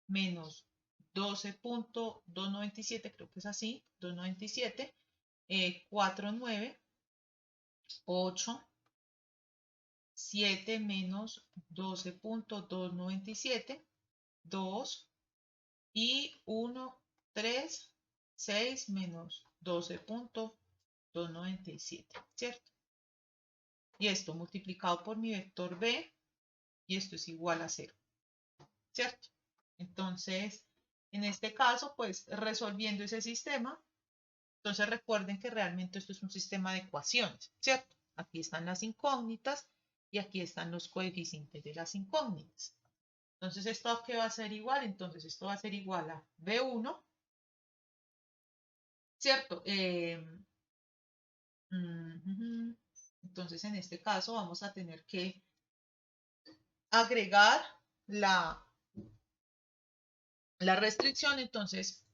menos 12.297, creo que es así, 297, 4, 9, 8, 7 menos 12.297, 2 y 1, 3, 6 menos 12.297, ¿cierto? Y esto multiplicado por mi vector B, y esto es igual a 0, ¿cierto? Entonces, en este caso, pues resolviendo ese sistema, entonces recuerden que realmente esto es un sistema de ecuaciones, ¿cierto? Aquí están las incógnitas y aquí están los coeficientes de las incógnitas. Entonces, ¿esto a qué va a ser igual? Entonces, esto va a ser igual a B1, ¿cierto? Entonces, en este caso vamos a tener que agregar la restricción. Entonces,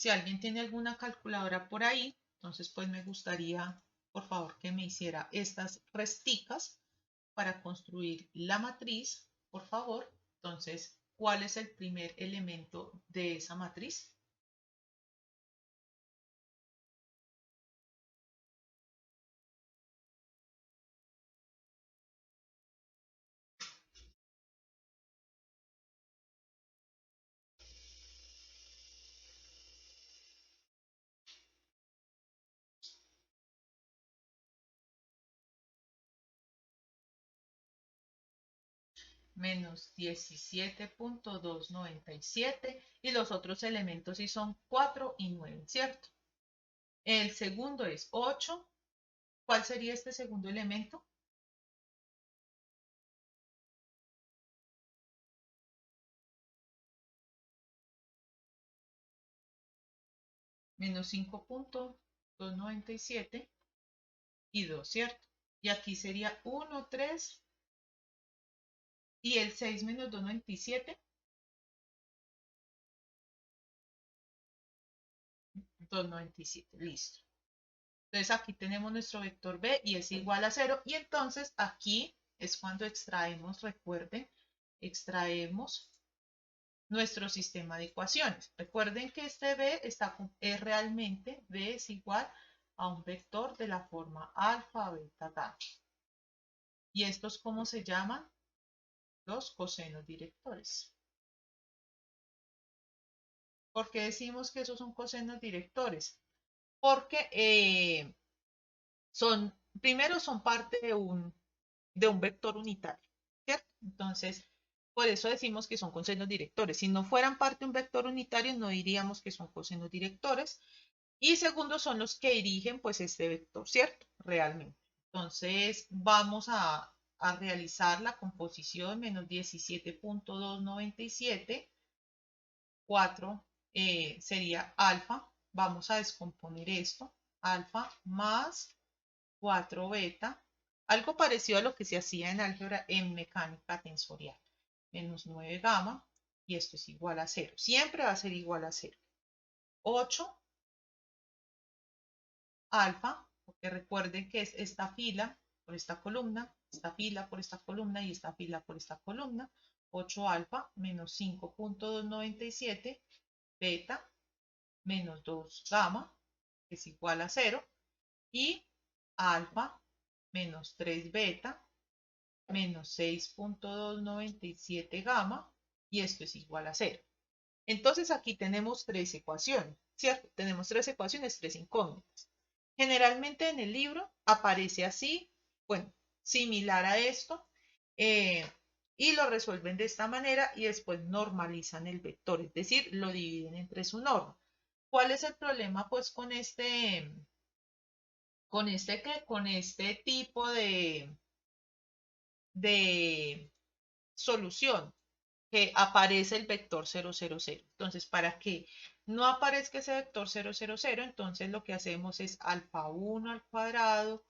Si alguien tiene alguna calculadora por ahí, entonces pues me gustaría, por favor, que me hiciera estas resticas para construir la matriz, por favor. Entonces, ¿cuál es el primer elemento de esa matriz? Menos 17.297 y los otros elementos sí son 4 y 9, ¿cierto? El segundo es 8. ¿Cuál sería este segundo elemento? Menos 5.297 y 2, ¿cierto? Y aquí sería 1, 3 y el 6 menos 297, 297, listo. Entonces aquí tenemos nuestro vector B y es igual a 0. Y entonces aquí es cuando extraemos, recuerden, extraemos nuestro sistema de ecuaciones. Recuerden que este B es realmente, B es igual a un vector de la forma alfa, beta, gamma. ¿Y estos cómo se llaman? Los cosenos directores. ¿Por qué decimos que esos son cosenos directores? Porque primero son parte de un vector unitario, ¿cierto? Entonces, por eso decimos que son cosenos directores. Si no fueran parte de un vector unitario, no diríamos que son cosenos directores. Y segundo, son los que dirigen pues este vector, ¿cierto? Realmente. Entonces, vamos a realizar la composición menos 17.297, 4 sería alfa. Vamos a descomponer esto. Alfa más 4 beta, algo parecido a lo que se hacía en álgebra en mecánica tensorial, menos 9 gamma, y esto es igual a 0. Siempre va a ser igual a 0. 8 alfa, porque recuerden que es esta fila por esta columna, esta fila por esta columna y esta fila por esta columna. 8 alfa menos 5.297 beta menos 2 gamma, que es igual a 0. Y alfa menos 3 beta menos 6.297 gamma, y esto es igual a 0. Entonces aquí tenemos tres ecuaciones, ¿cierto? Tenemos tres ecuaciones, tres incógnitas. Generalmente en el libro aparece así, bueno, similar a esto, eh, y lo resuelven de esta manera y después normalizan el vector, es decir, lo dividen entre su norma. ¿Cuál es el problema pues con este tipo de solución? Que aparece el vector 000. Entonces, para que no aparezca ese vector 000, entonces lo que hacemos es alfa 1 al cuadrado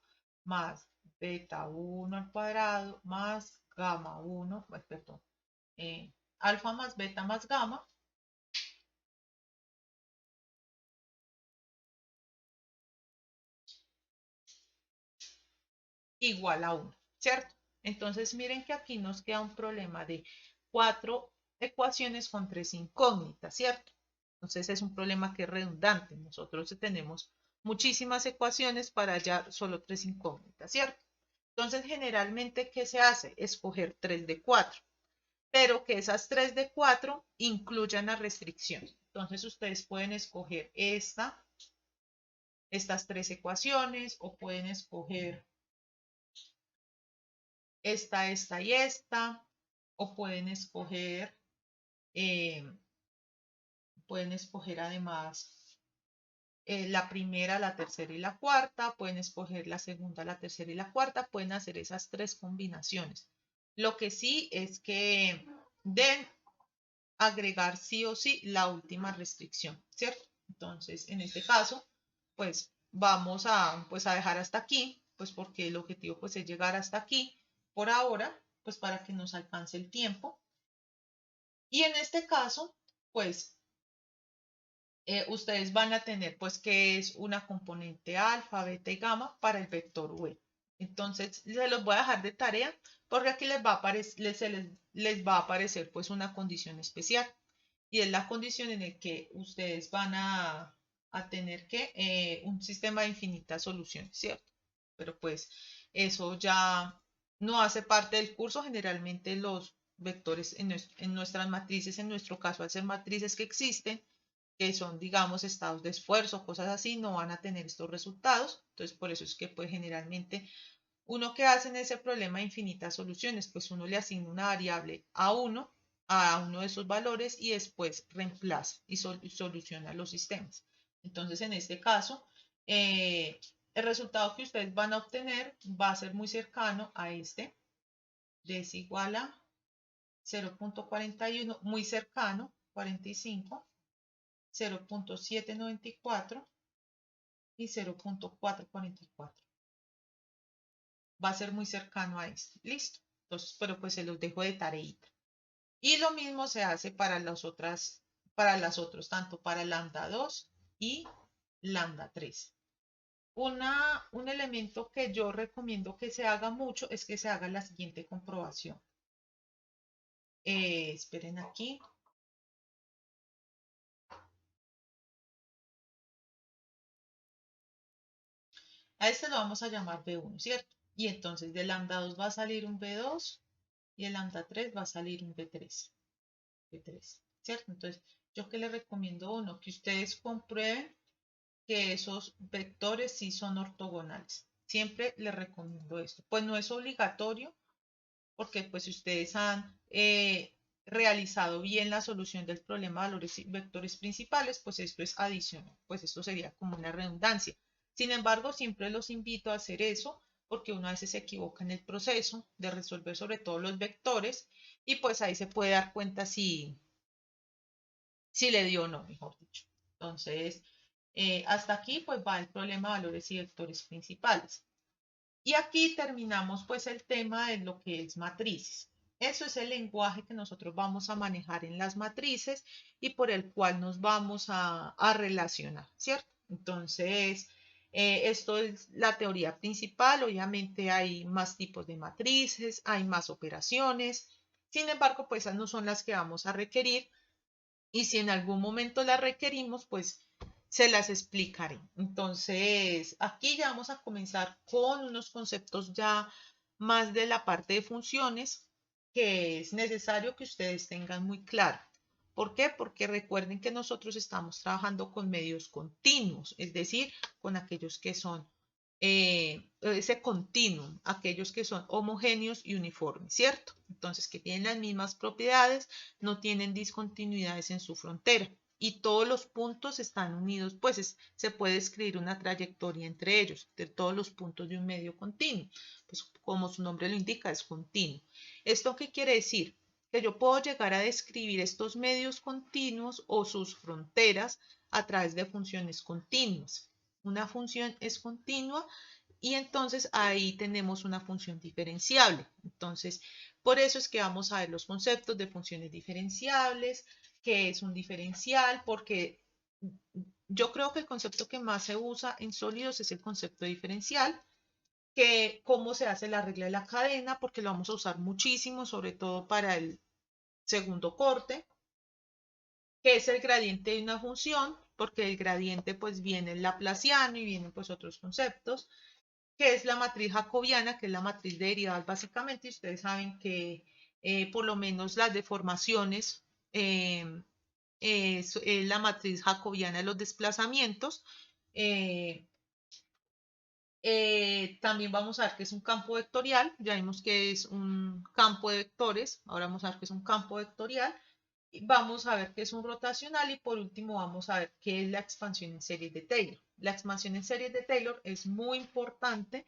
más beta 1 al cuadrado más gamma 1, perdón, alfa más beta más gamma igual a 1, ¿cierto? Entonces, miren que aquí nos queda un problema de 4 ecuaciones con 3 incógnitas, ¿cierto? Entonces es un problema que es redundante. Nosotros tenemos muchísimas ecuaciones para hallar solo 3 incógnitas, ¿cierto? Entonces, generalmente, ¿qué se hace? Escoger 3 de 4, pero que esas 3 de 4 incluyan la restricción. Entonces, ustedes pueden escoger estas 3 ecuaciones, o pueden escoger esta y esta, o eh, pueden escoger además la primera, la tercera y la cuarta, pueden escoger la segunda, la tercera y la cuarta, pueden hacer esas tres combinaciones. Lo que sí es que deben agregar sí o sí la última restricción, ¿cierto? Entonces, en este caso, pues vamos a dejar hasta aquí, pues porque el objetivo pues es llegar hasta aquí por ahora, pues para que nos alcance el tiempo. Y en este caso, pues ustedes van a tener pues que es una componente alfa, beta y gamma para el vector V. Entonces, se los voy a dejar de tarea porque aquí les va a aparecer, les va a aparecer pues una condición especial y es la condición en la que ustedes van a tener que un sistema de infinitas soluciones, ¿cierto? Pero pues eso ya no hace parte del curso. Generalmente los vectores en nuestras matrices, en nuestro caso, al ser matrices que existen, que son, digamos, estados de esfuerzo, cosas así, no van a tener estos resultados. Entonces, por eso es que, pues, generalmente, uno que hace en ese problema de infinitas soluciones, pues uno le asigna una variable a uno de esos valores y después reemplaza y soluciona los sistemas. Entonces, en este caso, el resultado que ustedes van a obtener va a ser muy cercano a este, es igual a 0.41, muy cercano, 45, 0.794 y 0.444. Va a ser muy cercano a este. Listo. Entonces, pero pues se los dejo de tareita. Y lo mismo se hace para las otras, tanto para lambda 2 y lambda 3. Un elemento que yo recomiendo que se haga mucho es que se haga la siguiente comprobación. Esperen aquí. A este lo vamos a llamar B1, ¿cierto? Y entonces de lambda 2 va a salir un B2 y de lambda 3 va a salir un B3. B3, ¿cierto? Entonces, yo que les recomiendo uno, que ustedes comprueben que esos vectores sí son ortogonales. Siempre les recomiendo esto. Pues no es obligatorio, porque pues si ustedes han realizado bien la solución del problema de valores y vectores principales, pues esto es adicional, pues esto sería como una redundancia. Sin embargo, siempre los invito a hacer eso porque uno a veces se equivoca en el proceso de resolver sobre todo los vectores y pues ahí se puede dar cuenta si le dio o no, mejor dicho. Entonces, hasta aquí pues va el problema de valores y vectores principales. Y aquí terminamos pues el tema de lo que es matrices. Eso es el lenguaje que nosotros vamos a manejar en las matrices y por el cual nos vamos a relacionar, ¿cierto? Entonces, esto es la teoría principal. Obviamente hay más tipos de matrices, hay más operaciones. Sin embargo, pues esas no son las que vamos a requerir y si en algún momento las requerimos, pues se las explicaré. Entonces, aquí ya vamos a comenzar con unos conceptos ya más de la parte de funciones que es necesario que ustedes tengan muy claro. ¿Por qué? Porque recuerden que nosotros estamos trabajando con medios continuos, es decir, con aquellos que son ese continuum, aquellos que son homogéneos y uniformes, ¿cierto? Entonces, que tienen las mismas propiedades, no tienen discontinuidades en su frontera y todos los puntos están unidos, pues se puede escribir una trayectoria entre ellos, de todos los puntos de un medio continuo, pues como su nombre lo indica, es continuo. ¿Esto qué quiere decir? Que yo puedo llegar a describir estos medios continuos o sus fronteras a través de funciones continuas. Una función es continua y entonces ahí tenemos una función diferenciable. Entonces, por eso es que vamos a ver los conceptos de funciones diferenciables, qué es un diferencial, porque yo creo que el concepto que más se usa en sólidos es el concepto diferencial, que cómo se hace la regla de la cadena, porque lo vamos a usar muchísimo, sobre todo para el segundo corte, que es el gradiente de una función, porque el gradiente pues viene el laplaciano y vienen pues otros conceptos, que es la matriz jacobiana, que es la matriz de derivadas básicamente, y ustedes saben que por lo menos las deformaciones es la matriz jacobiana de los desplazamientos. Eh, también vamos a ver que es un campo vectorial, ya vimos que es un campo de vectores, ahora vamos a ver que es un campo vectorial, y vamos a ver que es un rotacional y por último vamos a ver qué es la expansión en series de Taylor. La expansión en series de Taylor es muy importante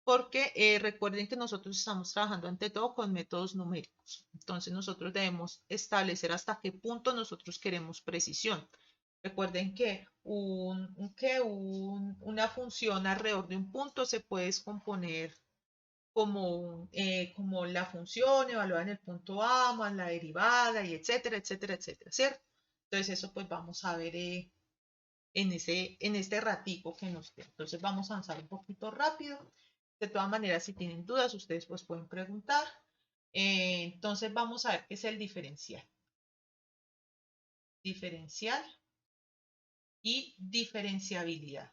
porque recuerden que nosotros estamos trabajando ante todo con métodos numéricos. Entonces nosotros debemos establecer hasta qué punto nosotros queremos precisión. Recuerden que una función alrededor de un punto se puede descomponer como la función evaluada en el punto A más la derivada y etcétera, etcétera, etcétera, ¿cierto? Entonces eso pues vamos a ver en este ratico que nos dé. Entonces vamos a avanzar un poquito rápido. De todas maneras, si tienen dudas, ustedes pues pueden preguntar. Entonces vamos a ver qué es el diferencial. Diferencial y diferenciabilidad.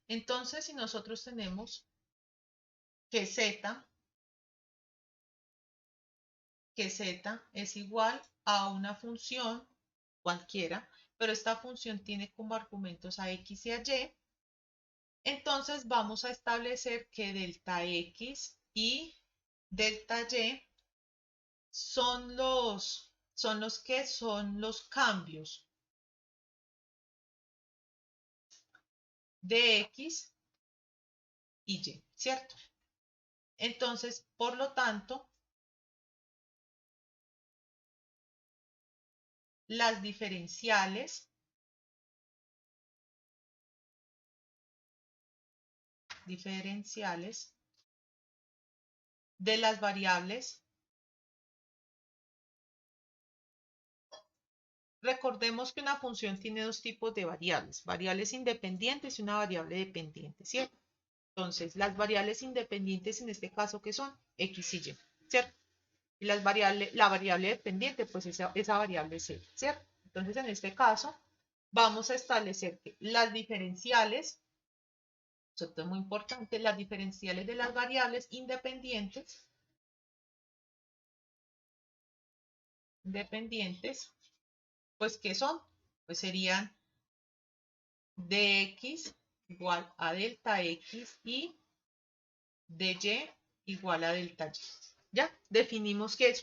Entonces, si nosotros tenemos que z es igual a una función cualquiera, pero esta función tiene como argumentos a x y a y, entonces vamos a establecer que delta x y delta y son los cambios de x y y, ¿cierto? Entonces, por lo tanto, las diferenciales de las variables, recordemos que una función tiene dos tipos de variables independientes y una variable dependiente, ¿cierto? Entonces, las variables independientes en este caso, ¿qué son? X y Y, ¿cierto? Y la variable dependiente, pues esa variable es Z, ¿cierto? Entonces, en este caso, vamos a establecer que las diferenciales, esto es muy importante, las diferenciales de las variables independientes, pues ¿qué son? Pues serían dx igual a delta x y dy igual a delta y. ¿Ya? Definimos que es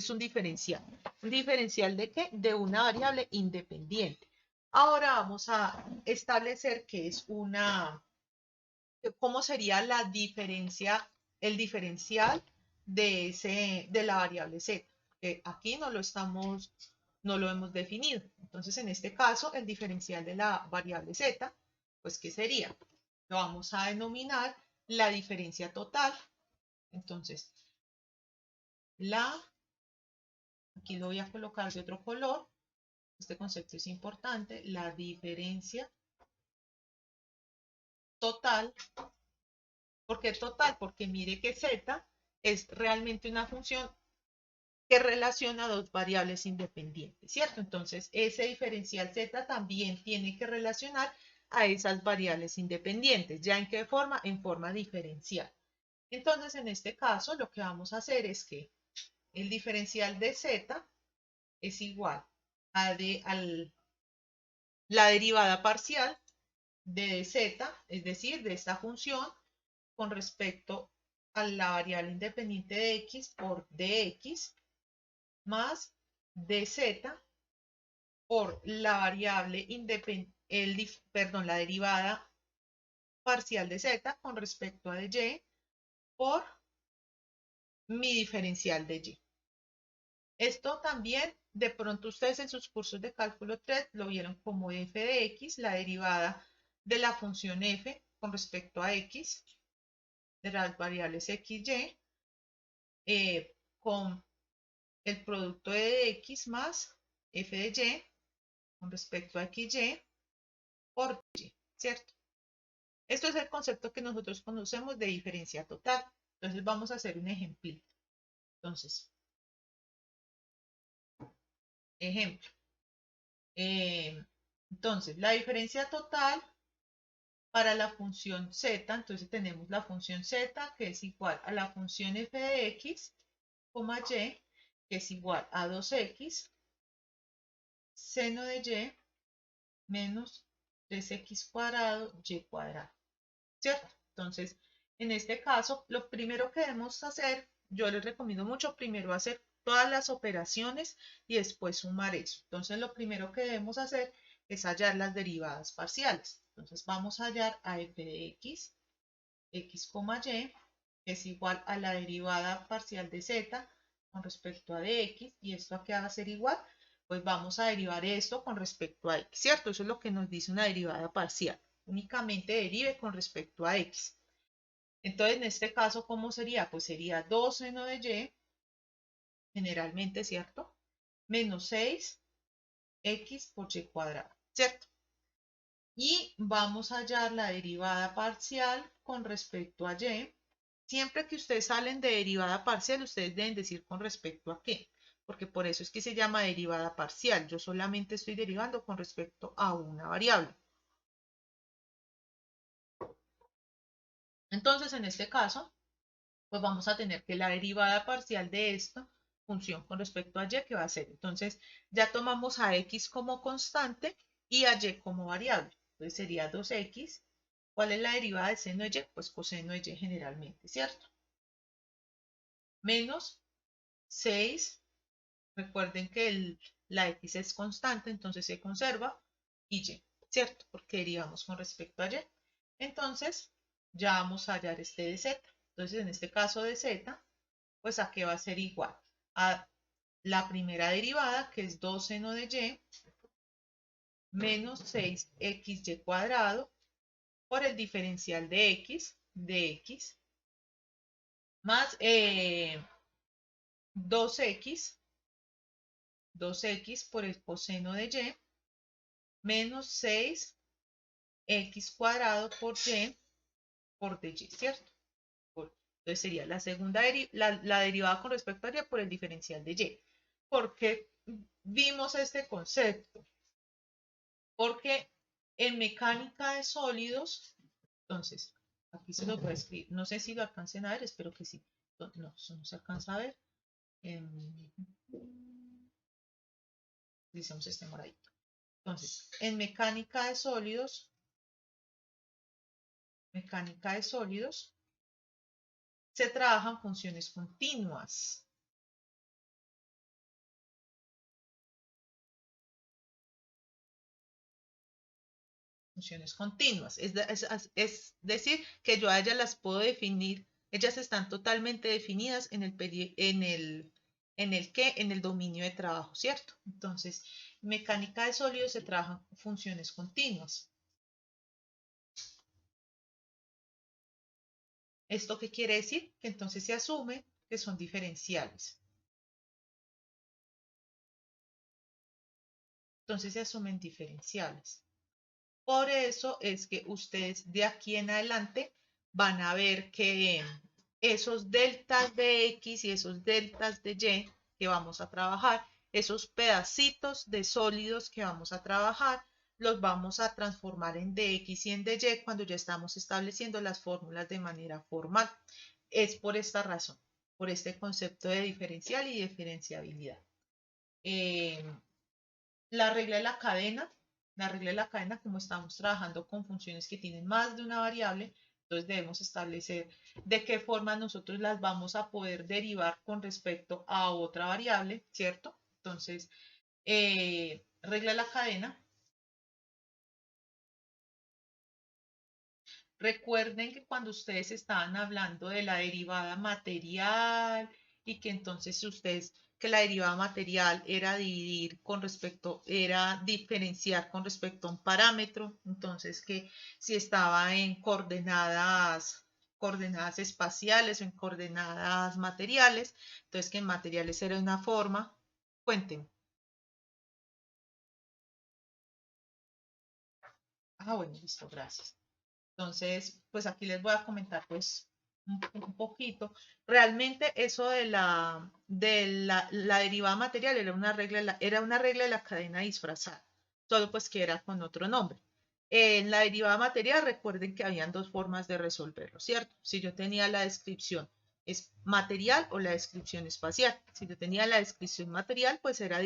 un diferencial. ¿Un diferencial de qué? De una variable independiente. Ahora vamos a establecer que es ¿cómo sería la diferencia, el diferencial de la variable z? Que aquí no lo hemos definido. Entonces, en este caso, el diferencial de la variable z, pues, ¿qué sería? Lo vamos a denominar la diferencia total. Entonces, aquí lo voy a colocar de otro color, este concepto es importante, la diferencia total. ¿Por qué total? Porque mire que z es realmente una función que relaciona dos variables independientes, ¿cierto? Entonces, ese diferencial z también tiene que relacionar a esas variables independientes. ¿Ya en qué forma? En forma diferencial. Entonces, en este caso, lo que vamos a hacer es que el diferencial de z es igual a la derivada parcial de z, es decir, de esta función, con respecto a la variable independiente de x por dx, más dz por la variable la derivada parcial de z con respecto a dy por mi diferencial de y. Esto también, de pronto ustedes en sus cursos de cálculo 3 lo vieron como f de x, la derivada de la función f con respecto a x, de las variables x, y, con el producto de x más f de y con respecto a x, y por y, ¿cierto? Esto es el concepto que nosotros conocemos de diferencia total. Entonces vamos a hacer un ejemplito. Entonces, ejemplo. Entonces, la diferencia total para la función z, entonces tenemos la función z que es igual a la función f de x, y, que es igual a 2x seno de y menos 3x cuadrado y cuadrado, ¿cierto? Entonces, en este caso, lo primero que debemos hacer, yo les recomiendo mucho primero hacer todas las operaciones y después sumar eso. Entonces, lo primero que debemos hacer es hallar las derivadas parciales. Entonces, vamos a hallar a f de x, x, y, es igual a la derivada parcial de z con respecto a dx, y esto a qué va a ser igual, pues vamos a derivar esto con respecto a x, ¿cierto? Eso es lo que nos dice una derivada parcial. Únicamente derive con respecto a x. Entonces, en este caso, ¿cómo sería? Pues sería 2 seno de y generalmente, ¿cierto? Menos 6x por y cuadrado, ¿cierto? Y vamos a hallar la derivada parcial con respecto a y. Siempre que ustedes salen de derivada parcial, ustedes deben decir con respecto a qué, porque por eso es que se llama derivada parcial. Yo solamente estoy derivando con respecto a una variable. Entonces, en este caso, pues vamos a tener que la derivada parcial de esta función con respecto a y, que va a ser. Entonces, ya tomamos a x como constante y a y como variable. Entonces sería 2x. ¿Cuál es la derivada de seno de y? Pues coseno de y generalmente, ¿cierto? Menos 6. Recuerden que la x es constante, entonces se conserva, y y, ¿cierto? Porque derivamos con respecto a y. Entonces, ya vamos a hallar este de z. Entonces, en este caso de z, pues a qué va a ser igual a la primera derivada, que es 2 seno de y, menos 6xy cuadrado, por el diferencial de x, más 2x por el coseno de y, menos 6x cuadrado por y por dy, ¿cierto? Entonces sería la segunda la derivada con respecto a y por el diferencial de y. ¿Por qué vimos este concepto? Porque en mecánica de sólidos, entonces, aquí se lo voy a escribir, no sé si lo alcancen a ver, espero que sí. No, eso no se alcanza a ver. Utilicemos este moradito. Entonces, en mecánica de sólidos, se trabajan funciones continuas. Funciones continuas. Es decir, que yo a ellas las puedo definir, ellas están totalmente definidas en el dominio de trabajo, ¿cierto? Entonces, en mecánica de sólidos se trabajan funciones continuas. ¿Esto qué quiere decir? Que entonces se asume que son diferenciales. Entonces se asumen diferenciales. Por eso es que ustedes de aquí en adelante van a ver que esos deltas de X y esos deltas de Y que vamos a trabajar, esos pedacitos de sólidos que vamos a trabajar, los vamos a transformar en dx y en dy cuando ya estamos estableciendo las fórmulas de manera formal. Es por esta razón, por este concepto de diferencial y diferenciabilidad. La regla de la cadena, como estamos trabajando con funciones que tienen más de una variable, entonces debemos establecer de qué forma nosotros las vamos a poder derivar con respecto a otra variable, ¿cierto? Entonces, regla de la cadena. Recuerden que cuando ustedes estaban hablando de la derivada material y que entonces ustedes, que la derivada material era era diferenciar con respecto a un parámetro, entonces que si estaba en coordenadas espaciales o en coordenadas materiales, entonces que en materiales era una forma. Cuenten. Ah, bueno, listo, gracias. Entonces, pues aquí les voy a comentar pues un poquito. Realmente eso la derivada material era una regla de la cadena disfrazada, solo pues que era con otro nombre. En la derivada material recuerden que habían dos formas de resolverlo, ¿cierto? Si yo tenía la descripción es material o la descripción espacial. Si yo tenía la descripción material, pues era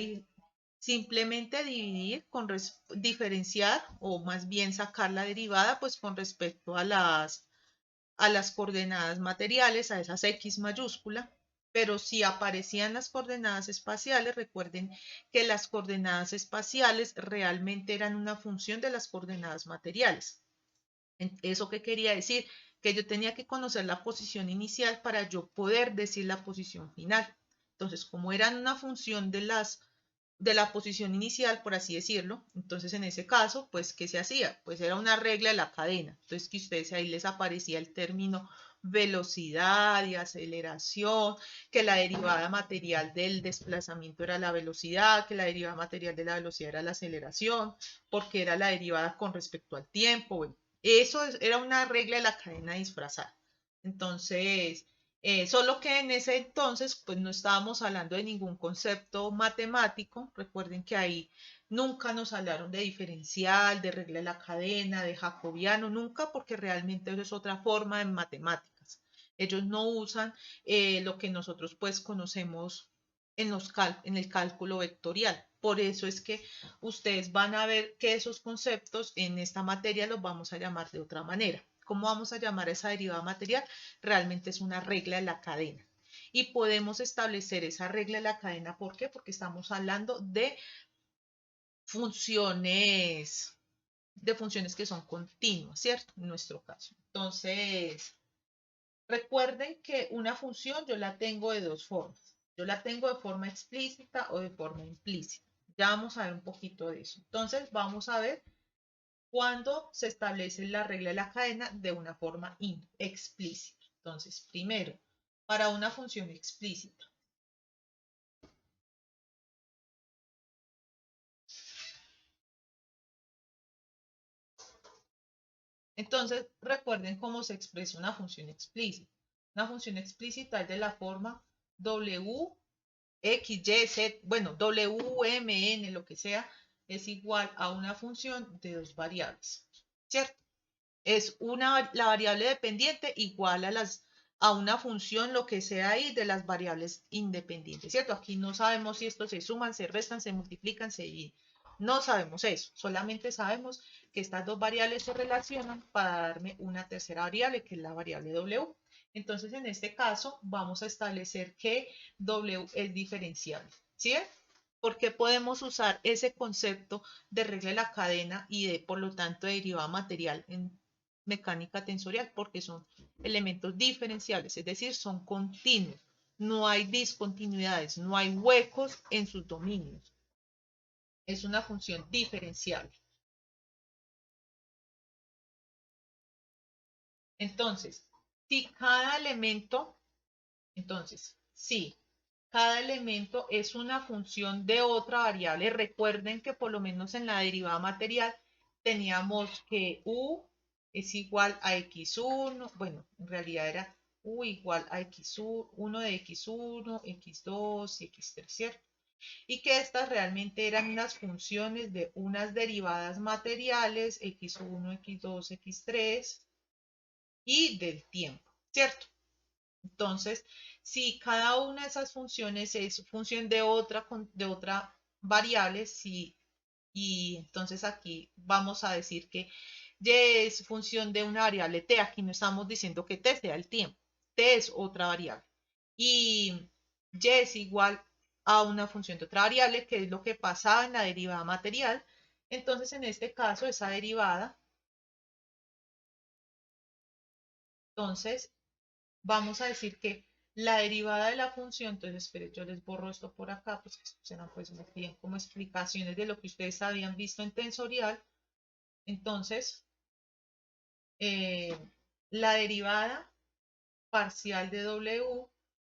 simplemente dividir, diferenciar o más bien sacar la derivada pues con respecto a las coordenadas materiales, a esas X mayúscula, pero si aparecían las coordenadas espaciales, recuerden que las coordenadas espaciales realmente eran una función de las coordenadas materiales. ¿Eso qué quería decir? Que yo tenía que conocer la posición inicial para yo poder decir la posición final. Entonces, como eran una función de la posición inicial, por así decirlo. Entonces, en ese caso, pues, ¿qué se hacía? Pues era una regla de la cadena. Entonces, que ustedes ahí les aparecía el término velocidad y aceleración, que la derivada material del desplazamiento era la velocidad, que la derivada material de la velocidad era la aceleración, porque era la derivada con respecto al tiempo. Bueno, eso era una regla de la cadena disfrazada. Entonces, solo que en ese entonces, pues no estábamos hablando de ningún concepto matemático. Recuerden que ahí nunca nos hablaron de diferencial, de regla de la cadena, de jacobiano, nunca, porque realmente eso es otra forma en matemáticas. Ellos no usan lo que nosotros pues conocemos en el cálculo vectorial. Por eso es que ustedes van a ver que esos conceptos en esta materia los vamos a llamar de otra manera. ¿Cómo vamos a llamar esa derivada material? Realmente es una regla de la cadena. Y podemos establecer esa regla de la cadena, ¿por qué? Porque estamos hablando funciones, de funciones que son continuas, ¿cierto? En nuestro caso. Entonces, recuerden que una función yo la tengo de dos formas. Yo la tengo de forma explícita o de forma implícita. Ya vamos a ver un poquito de eso. Entonces, vamos a ver cuándo se establece la regla de la cadena de una forma explícita. Entonces, primero, para una función explícita. Entonces, recuerden cómo se expresa una función explícita. Una función explícita es de la forma w, x, y, z, bueno, w, m, n, lo que sea, es igual a una función de dos variables, ¿cierto? Es la variable dependiente igual a una función, lo que sea ahí, de las variables independientes, ¿cierto? Aquí no sabemos si estos se suman, se restan, se multiplican, no sabemos eso. Solamente sabemos que estas dos variables se relacionan para darme una tercera variable, que es la variable w. Entonces, en este caso, vamos a establecer que w es diferenciable, ¿sí? Porque podemos usar ese concepto de regla de la cadena y de, por lo tanto, de derivada material en mecánica tensorial, porque son elementos diferenciables, es decir, son continuos. No hay discontinuidades, no hay huecos en sus dominios. Es una función diferenciable. Entonces, si cada elemento, entonces, sí, cada elemento es una función de otra variable. Recuerden que por lo menos en la derivada material teníamos que u es igual a x1, bueno, en realidad era u igual a x1 de x1, x2 y x3, ¿cierto? Y que estas realmente eran unas funciones de unas derivadas materiales, x1, x2, x3 y del tiempo, ¿cierto? Entonces, si cada una de esas funciones es función de otra variable, y entonces aquí vamos a decir que y es función de una variable t, aquí no estamos diciendo que t sea el tiempo, t es otra variable. Y y es igual a una función de otra variable, que es lo que pasaba en la derivada material. Entonces, en este caso, esa derivada, entonces, vamos a decir que la derivada de la función, entonces, espere, yo les borro esto por acá, pues esto serán pues bien como explicaciones de lo que ustedes habían visto en tensorial. Entonces, eh, la derivada parcial de W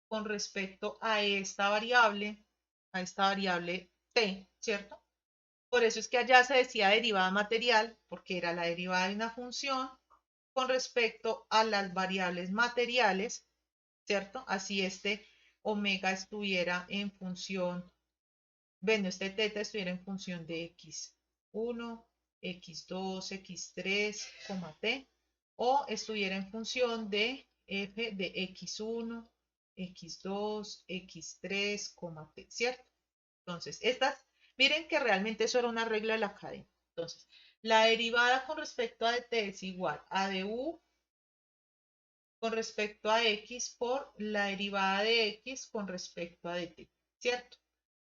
con respecto a esta variable t, ¿cierto? Por eso es que allá se decía derivada material, porque era la derivada de una función con respecto a las variables materiales, ¿cierto? Así este omega estuviera en función, bueno, este teta estuviera en función de x1, x2, x3, t, o estuviera en función de f de x1, x2, x3, t, ¿cierto? Entonces, miren que realmente eso era una regla de la cadena. Entonces, la derivada con respecto a dt es igual a du con respecto a x por la derivada de x con respecto a dt, ¿cierto?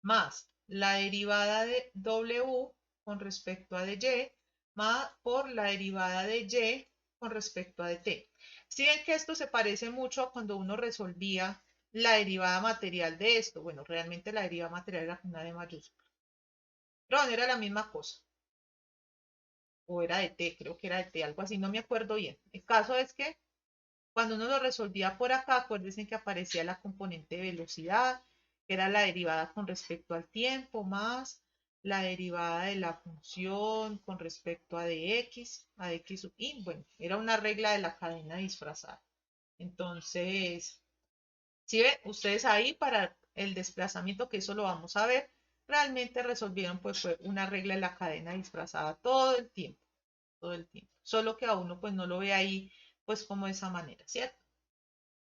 Más la derivada de w con respecto a dy más por la derivada de y con respecto a dt. Si ven que esto se parece mucho a cuando uno resolvía la derivada material de esto. Bueno, realmente la derivada material era con una d mayúscula. Pero no era la misma cosa. O era de t, creo que era de t, algo así, no me acuerdo bien. El caso es que Cuando uno lo resolvía por acá, acuérdense que aparecía la componente de velocidad, que era la derivada con respecto al tiempo, más la derivada de la función con respecto a dx sub i. Bueno, era una regla de la cadena disfrazada. Entonces, si ven, ustedes ahí para el desplazamiento, que eso lo vamos a ver, realmente resolvieron, pues fue una regla de la cadena disfrazada todo el tiempo, todo el tiempo. Solo que a uno pues no lo ve ahí pues como de esa manera, ¿cierto?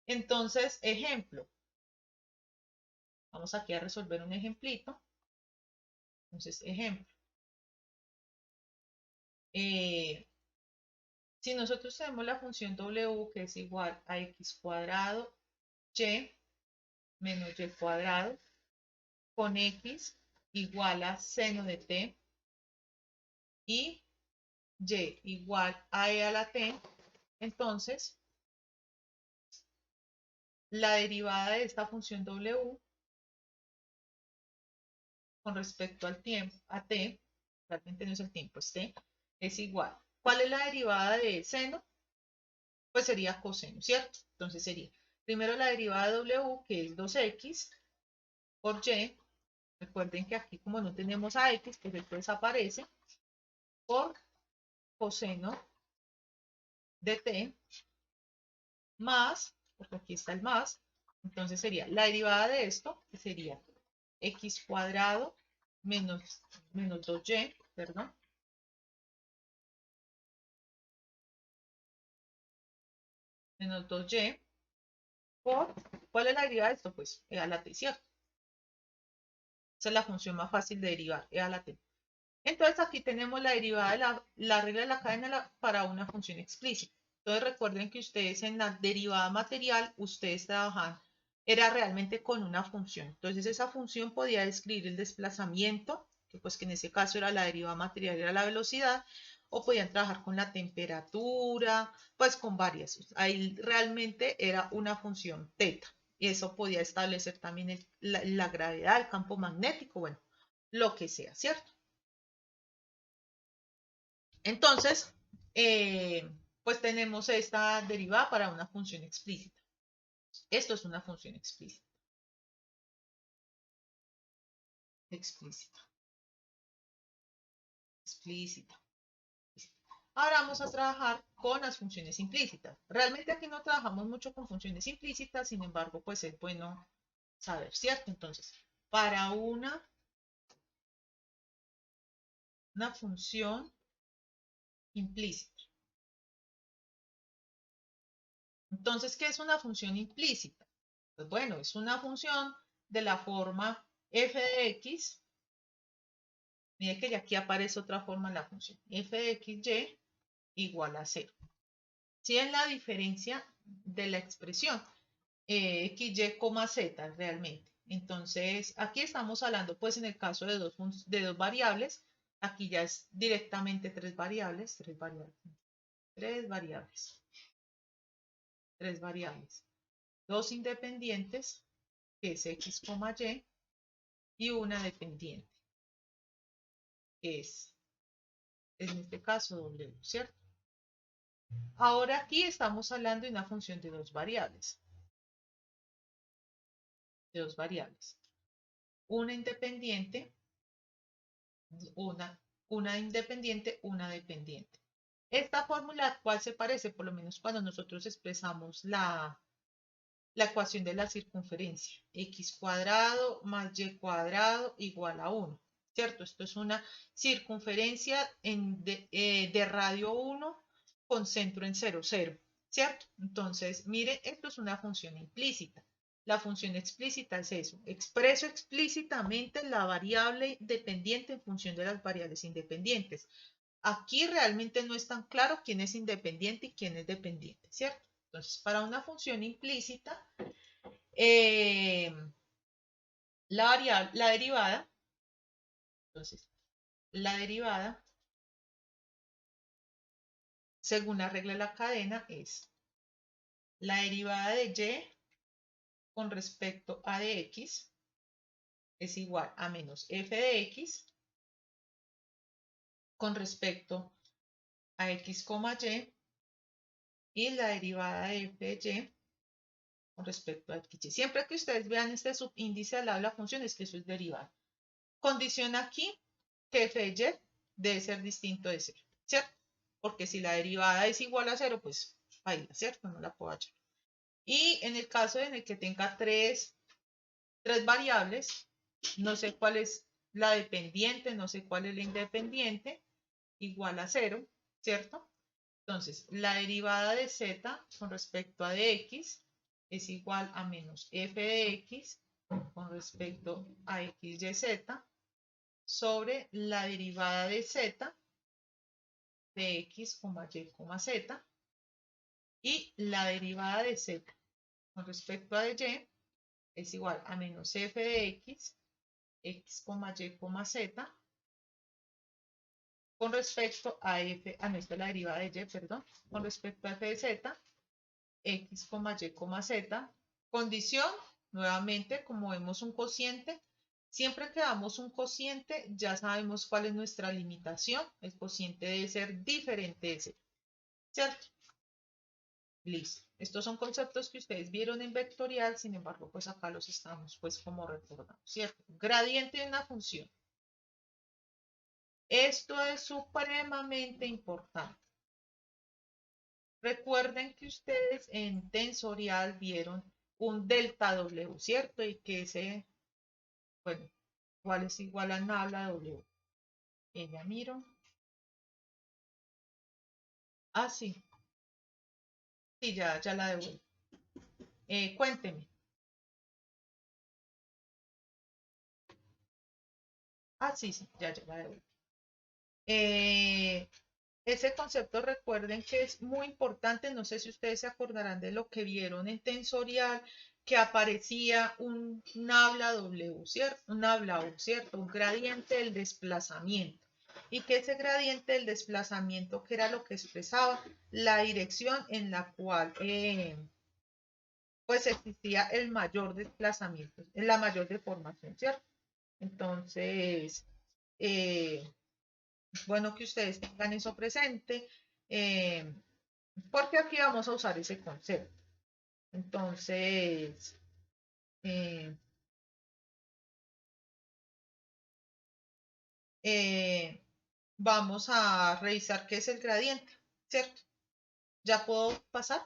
Entonces, ejemplo. Vamos aquí a resolver un ejemplito. Entonces, ejemplo. Si nosotros tenemos la función w que es igual a x cuadrado y menos y cuadrado con x igual a seno de t y y igual a e a la t, entonces la derivada de esta función w con respecto al tiempo, a t, realmente no es el tiempo, es t, es igual. ¿Cuál es la derivada de seno? Pues sería coseno, ¿cierto? Entonces sería primero la derivada de w, que es 2x por y. Recuerden que aquí como no tenemos a x, pues esto desaparece, por coseno de t, más, porque aquí está el más, entonces sería la derivada de esto, que sería x cuadrado menos 2y, perdón, menos 2y, por, ¿cuál es la derivada de esto? Pues e a la t, ¿cierto? Esa es la función más fácil de derivar, e a la t. Entonces aquí tenemos la derivada de la regla de la cadena para una función explícita. Entonces recuerden que ustedes en la derivada material, ustedes trabajan, era realmente con una función. Entonces esa función podía describir el desplazamiento, que pues que en ese caso era la derivada material, era la velocidad, o podían trabajar con la temperatura, pues con varias. Ahí realmente era una función teta. Y eso podía establecer también la gravedad, el campo magnético, bueno, lo que sea, ¿cierto? Entonces, pues tenemos esta derivada para una función explícita. Esto es una función explícita. Explícita. Explícita. Ahora vamos a trabajar con las funciones implícitas. Realmente aquí no trabajamos mucho con funciones implícitas, sin embargo, pues es bueno saber, ¿cierto? Entonces, para una función implícita. Entonces, ¿qué es una función implícita? Pues bueno, es una función de la forma f de x. Mire que ya aquí aparece otra forma en la función. F de xy igual a 0. Si es la diferencia de la expresión xy, z realmente. Entonces, aquí estamos hablando, pues en el caso de dos variables, aquí ya es directamente tres variables, tres variables. Dos independientes, que es x, y una dependiente, que es, en este caso, w, ¿cierto? Ahora aquí estamos hablando de una función de dos variables. Una independiente, una independiente, una dependiente. Esta fórmula, ¿cuál se parece? Por lo menos cuando nosotros expresamos la ecuación de la circunferencia. X cuadrado más y cuadrado igual a 1. ¿Cierto? Esto es una circunferencia de radio 1 con centro en 0, 0. ¿Cierto? Entonces, mire, esto es una función implícita. La función explícita es eso. Expreso explícitamente la variable dependiente en función de las variables independientes. Aquí realmente no es tan claro quién es independiente y quién es dependiente, ¿cierto? Entonces, para una función implícita, eh, la derivada, entonces, la derivada, según la regla de la cadena, es la derivada de y con respecto a de x es igual a menos f de x con respecto a x, y y la derivada de f de y con respecto a x. Siempre que ustedes vean este subíndice al lado de la función es que eso es derivada. Condición aquí que f de y debe ser distinto de 0, ¿cierto? Porque si la derivada es igual a 0, pues baila, ¿cierto? No la puedo hallar. Y en el caso en el que tenga tres variables, no sé cuál es la dependiente, no sé cuál es la independiente, igual a 0, ¿cierto? Entonces, la derivada de z con respecto a de x es igual a menos f de x con respecto a x y z sobre la derivada de z de x, y, z y la derivada de z con respecto a de y es igual a menos f de x, y, z con respecto a f, no, esta es la derivada de y, perdón, con respecto a f de z, x, y, z. Condición, nuevamente, como vemos un cociente, siempre que damos un cociente, ya sabemos cuál es nuestra limitación. El cociente debe ser diferente de 0, ¿cierto? Listo. Estos son conceptos que ustedes vieron en vectorial, sin embargo, pues acá los estamos pues como recordando, ¿cierto? Gradiente de una función. Esto es supremamente importante. Recuerden que ustedes en tensorial vieron un delta W, ¿cierto? Y que ese, bueno, ¿cuál es igual a nabla W? Ya miro. Ah, sí. Sí, ya la devuelvo. Cuénteme. Ah, sí, sí, ya la devuelvo. Ese concepto recuerden que es muy importante, no sé si ustedes se acordarán de lo que vieron en tensorial, que aparecía un nabla W, ¿cierto? Un nabla U, ¿cierto? Un gradiente del desplazamiento. Y que ese gradiente del desplazamiento, que era lo que expresaba la dirección en la cual pues existía el mayor desplazamiento, la mayor deformación, ¿cierto? Entonces, eh, bueno que ustedes tengan eso presente, eh, porque aquí vamos a usar ese concepto. Entonces, eh, vamos a revisar qué es el gradiente, ¿cierto? ¿Ya puedo pasar?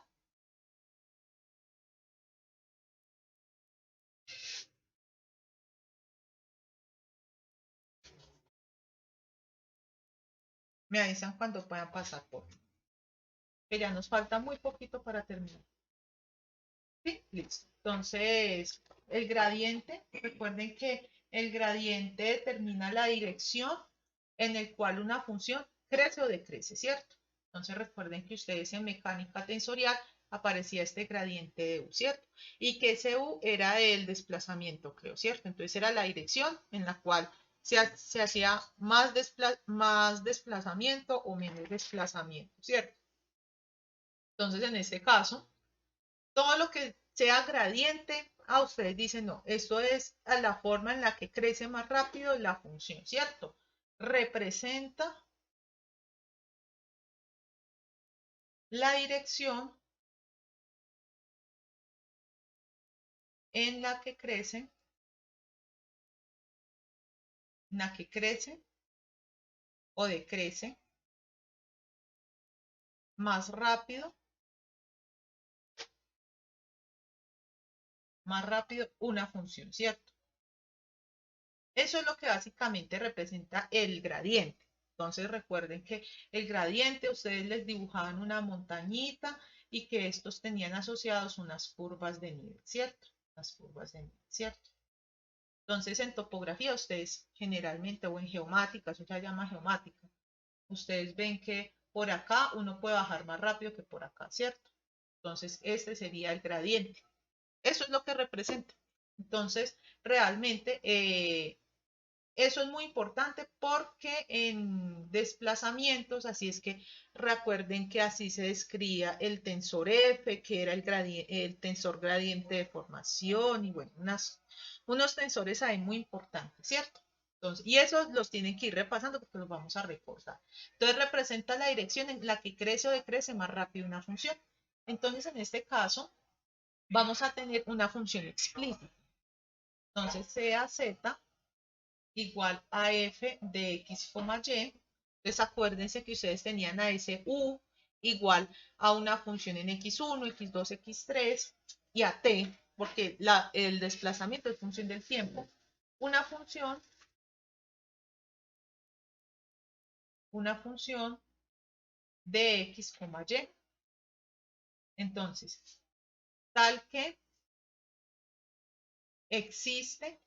Me avisan cuando puedan pasar por mí, que ya nos falta muy poquito para terminar. Sí, listo. Entonces, el gradiente, recuerden que el gradiente determina la dirección en el cual una función crece o decrece, ¿cierto? Entonces, recuerden que ustedes en mecánica tensorial aparecía este gradiente de U, ¿cierto? Y que ese U era el desplazamiento, creo, ¿cierto? Entonces, era la dirección en la cual se hacía más desplazamiento o menos desplazamiento, ¿cierto? Entonces, en este caso, todo lo que sea gradiente, ustedes dicen, no, esto es a la forma en la que crece más rápido la función, ¿cierto? Representa la dirección en la que crece o decrece más rápido una función, ¿cierto? Eso es lo que básicamente representa el gradiente. Entonces recuerden que el gradiente ustedes les dibujaban una montañita y que estos tenían asociados unas curvas de nivel, ¿cierto? Las curvas de nivel, ¿cierto? Entonces en topografía ustedes generalmente o en geomática, eso se llama geomática, ustedes ven que por acá uno puede bajar más rápido que por acá, ¿cierto? Entonces este sería el gradiente. Eso es lo que representa. Entonces realmente eso es muy importante porque en desplazamientos, así es que recuerden que así se describía el tensor F, que era el tensor gradiente de formación y bueno, unos tensores ahí muy importantes, ¿cierto? Entonces, y esos los tienen que ir repasando porque los vamos a recordar. Entonces representa la dirección en la que crece o decrece más rápido una función. Entonces, en este caso, vamos a tener una función explícita. Entonces, sea z igual a f de x, y. Entonces, acuérdense que ustedes tenían a ese u igual a una función en x1, x2, x3 y a t, porque el desplazamiento es función del tiempo, una función de x, y. Entonces, tal que existe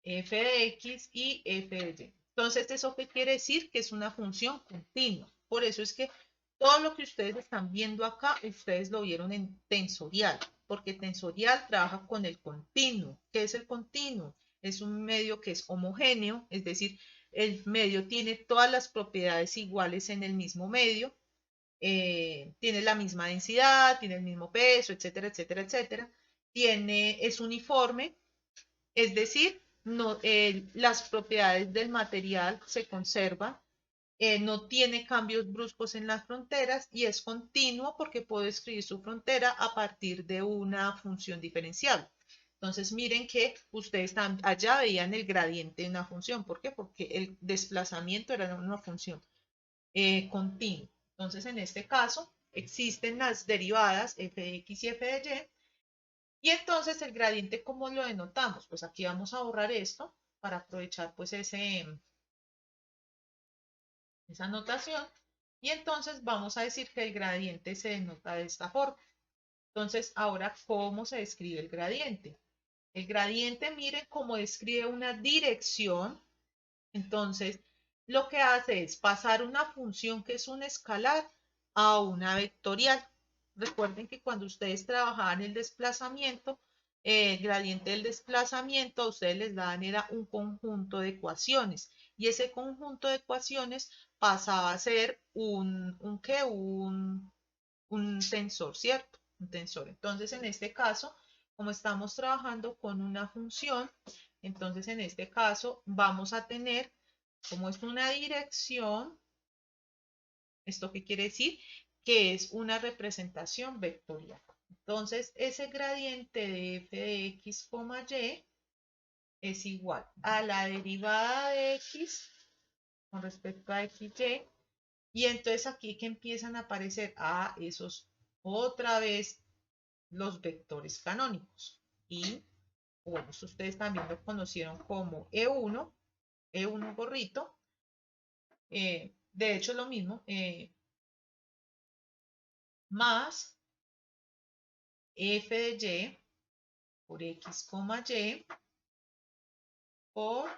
f de x y f de y. Entonces, ¿eso qué quiere decir? Que es una función continua. Por eso es que todo lo que ustedes están viendo acá, ustedes lo vieron en tensorial, porque tensorial trabaja con el continuo. ¿Qué es el continuo? Es un medio que es homogéneo, es decir, el medio tiene todas las propiedades iguales en el mismo medio, tiene la misma densidad, tiene el mismo peso, etcétera, etcétera, etcétera. Es uniforme, es decir, no, las propiedades del material se conservan, no tiene cambios bruscos en las fronteras y es continuo porque puedo escribir su frontera a partir de una función diferenciable. Entonces miren que ustedes allá veían el gradiente de una función. ¿Por qué? Porque el desplazamiento era una función continua. Entonces en este caso existen las derivadas f de x y f de y entonces el gradiente, ¿cómo lo denotamos? Pues aquí vamos a borrar esto para aprovechar pues esa notación. Y entonces vamos a decir que el gradiente se denota de esta forma. Entonces, ahora, ¿cómo se describe el gradiente? El gradiente, miren cómo describe una dirección. Entonces, lo que hace es pasar una función que es un escalar a una vectorial. Recuerden que cuando ustedes trabajaban el desplazamiento, el gradiente del desplazamiento a ustedes les daban era un conjunto de ecuaciones y ese conjunto de ecuaciones pasaba a ser un tensor, ¿cierto? Un tensor. Entonces, en este caso, como estamos trabajando con una función, entonces en este caso vamos a tener, como es una dirección, ¿esto qué quiere decir? Que es una representación vectorial. Entonces, ese gradiente de f de x, y es igual a la derivada de x con respecto a x, y. Y entonces aquí que empiezan a aparecer esos otra vez los vectores canónicos. Y bueno, ustedes también lo conocieron como E1 gorrito. De hecho, lo mismo, más f de y por x, y por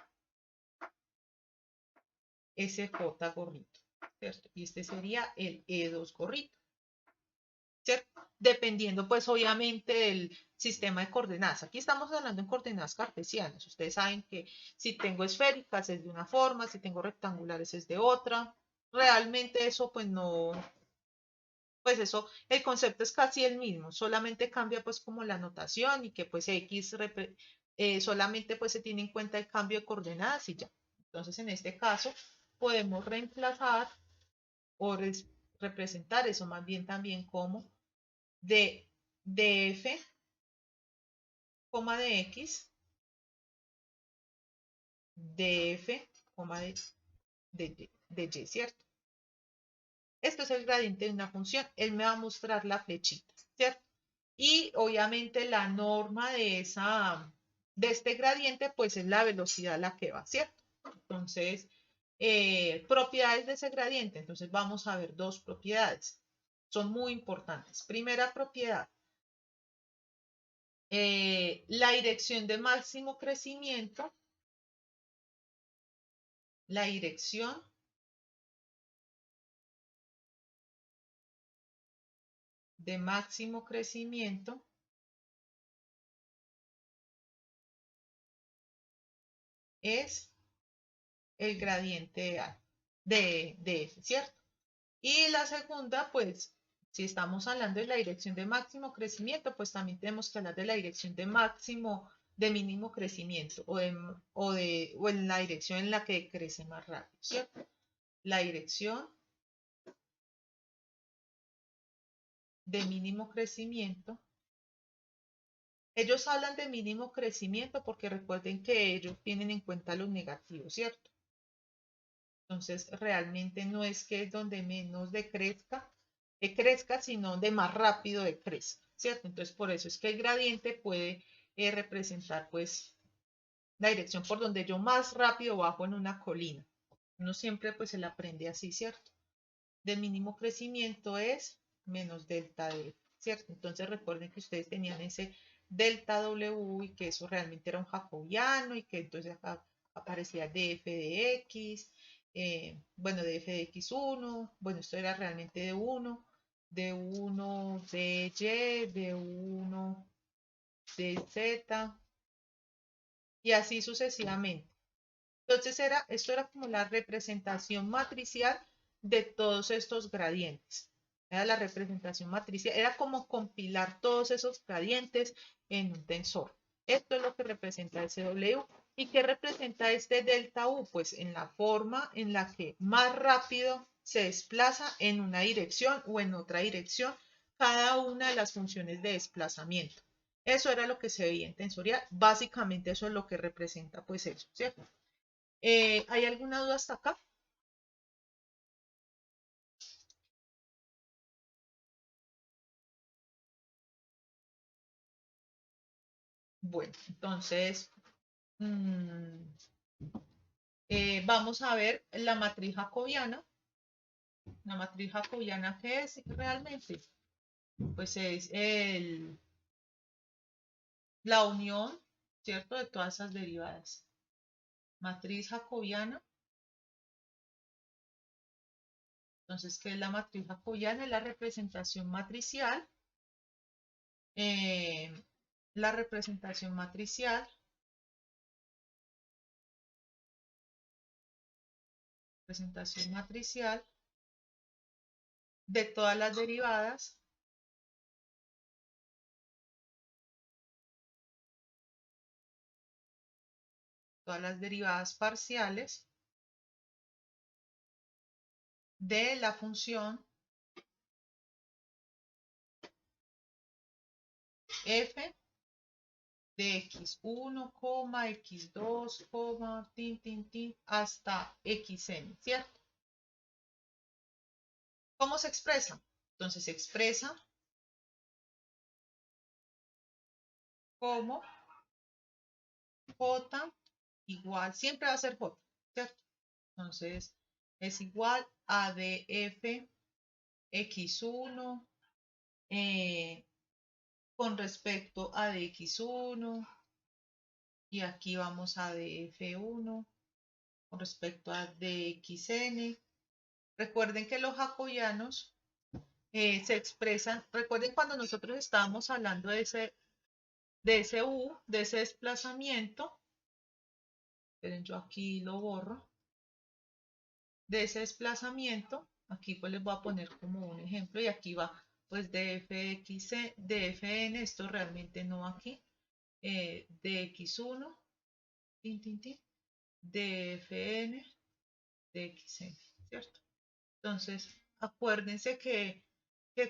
sj gorrito, ¿cierto? Y este sería el E2 gorrito, ¿cierto? Dependiendo, pues, obviamente, del sistema de coordenadas. Aquí estamos hablando en coordenadas cartesianas. Ustedes saben que si tengo esféricas es de una forma, si tengo rectangulares es de otra. Realmente eso, pues, no, pues eso, el concepto es casi el mismo, solamente cambia pues como la notación y que pues solamente pues se tiene en cuenta el cambio de coordenadas y ya. Entonces en este caso podemos reemplazar o representar eso más bien también como de f, de x, de f, de y, ¿cierto? Esto es el gradiente de una función. Él me va a mostrar la flechita, ¿cierto? Y obviamente la norma de este gradiente, pues es la velocidad a la que va, ¿cierto? Entonces, propiedades de ese gradiente. Entonces, vamos a ver dos propiedades. Son muy importantes. Primera propiedad, la dirección de máximo crecimiento, la dirección de máximo crecimiento es el gradiente de F, ¿cierto? Y la segunda, pues, si estamos hablando de la dirección de máximo crecimiento, pues también tenemos que hablar de la dirección de mínimo crecimiento o en la dirección en la que crece más rápido, ¿cierto? La dirección de mínimo crecimiento. Ellos hablan de mínimo crecimiento porque recuerden que ellos tienen en cuenta los negativos, ¿cierto? Entonces, realmente no es que es donde menos decrezca, sino de más rápido decrezca, ¿cierto? Entonces, por eso es que el gradiente puede representar, pues, la dirección por donde yo más rápido bajo en una colina. Uno siempre, pues, se la aprende así, ¿cierto? Del mínimo crecimiento es menos delta D, ¿cierto? Entonces, recuerden que ustedes tenían ese delta W y que eso realmente era un jacobiano y que entonces acá aparecía df de x, bueno, df de x1, bueno, esto era realmente d1, d1 de y, d1 de z y así sucesivamente. Entonces esto era como la representación matricial de todos estos gradientes. Era la representación matricial, era como compilar todos esos gradientes en un tensor. Esto es lo que representa SW. ¿Y qué representa este delta U? Pues en la forma en la que más rápido se desplaza en una dirección o en otra dirección cada una de las funciones de desplazamiento. Eso era lo que se veía en tensorial. Básicamente eso es lo que representa pues eso, ¿cierto? ¿Hay alguna duda hasta acá? Bueno, entonces vamos a ver la matriz jacobiana. La matriz jacobiana, ¿qué es realmente? Pues es la unión, ¿cierto? De todas esas derivadas. Matriz jacobiana. Entonces, ¿qué es la matriz jacobiana? Es la representación matricial. eh, la representación matricial. Representación matricial de todas las derivadas parciales de la función f de x1, x2, tin, hasta xn, ¿cierto? ¿Cómo se expresa? Entonces se expresa como j igual, siempre va a ser j, ¿cierto? Entonces es igual a df x1 con respecto a dx1 y aquí vamos a df1 con respecto a dxn. Recuerden que los jacobianos se expresan, recuerden cuando nosotros estábamos hablando de ese U, de ese desplazamiento, esperen, yo aquí lo borro, de ese desplazamiento, aquí pues les voy a poner como un ejemplo y aquí va pues dfx, dfn, esto realmente no va aquí, dx1, dfn, dxn, ¿cierto? Entonces, acuérdense que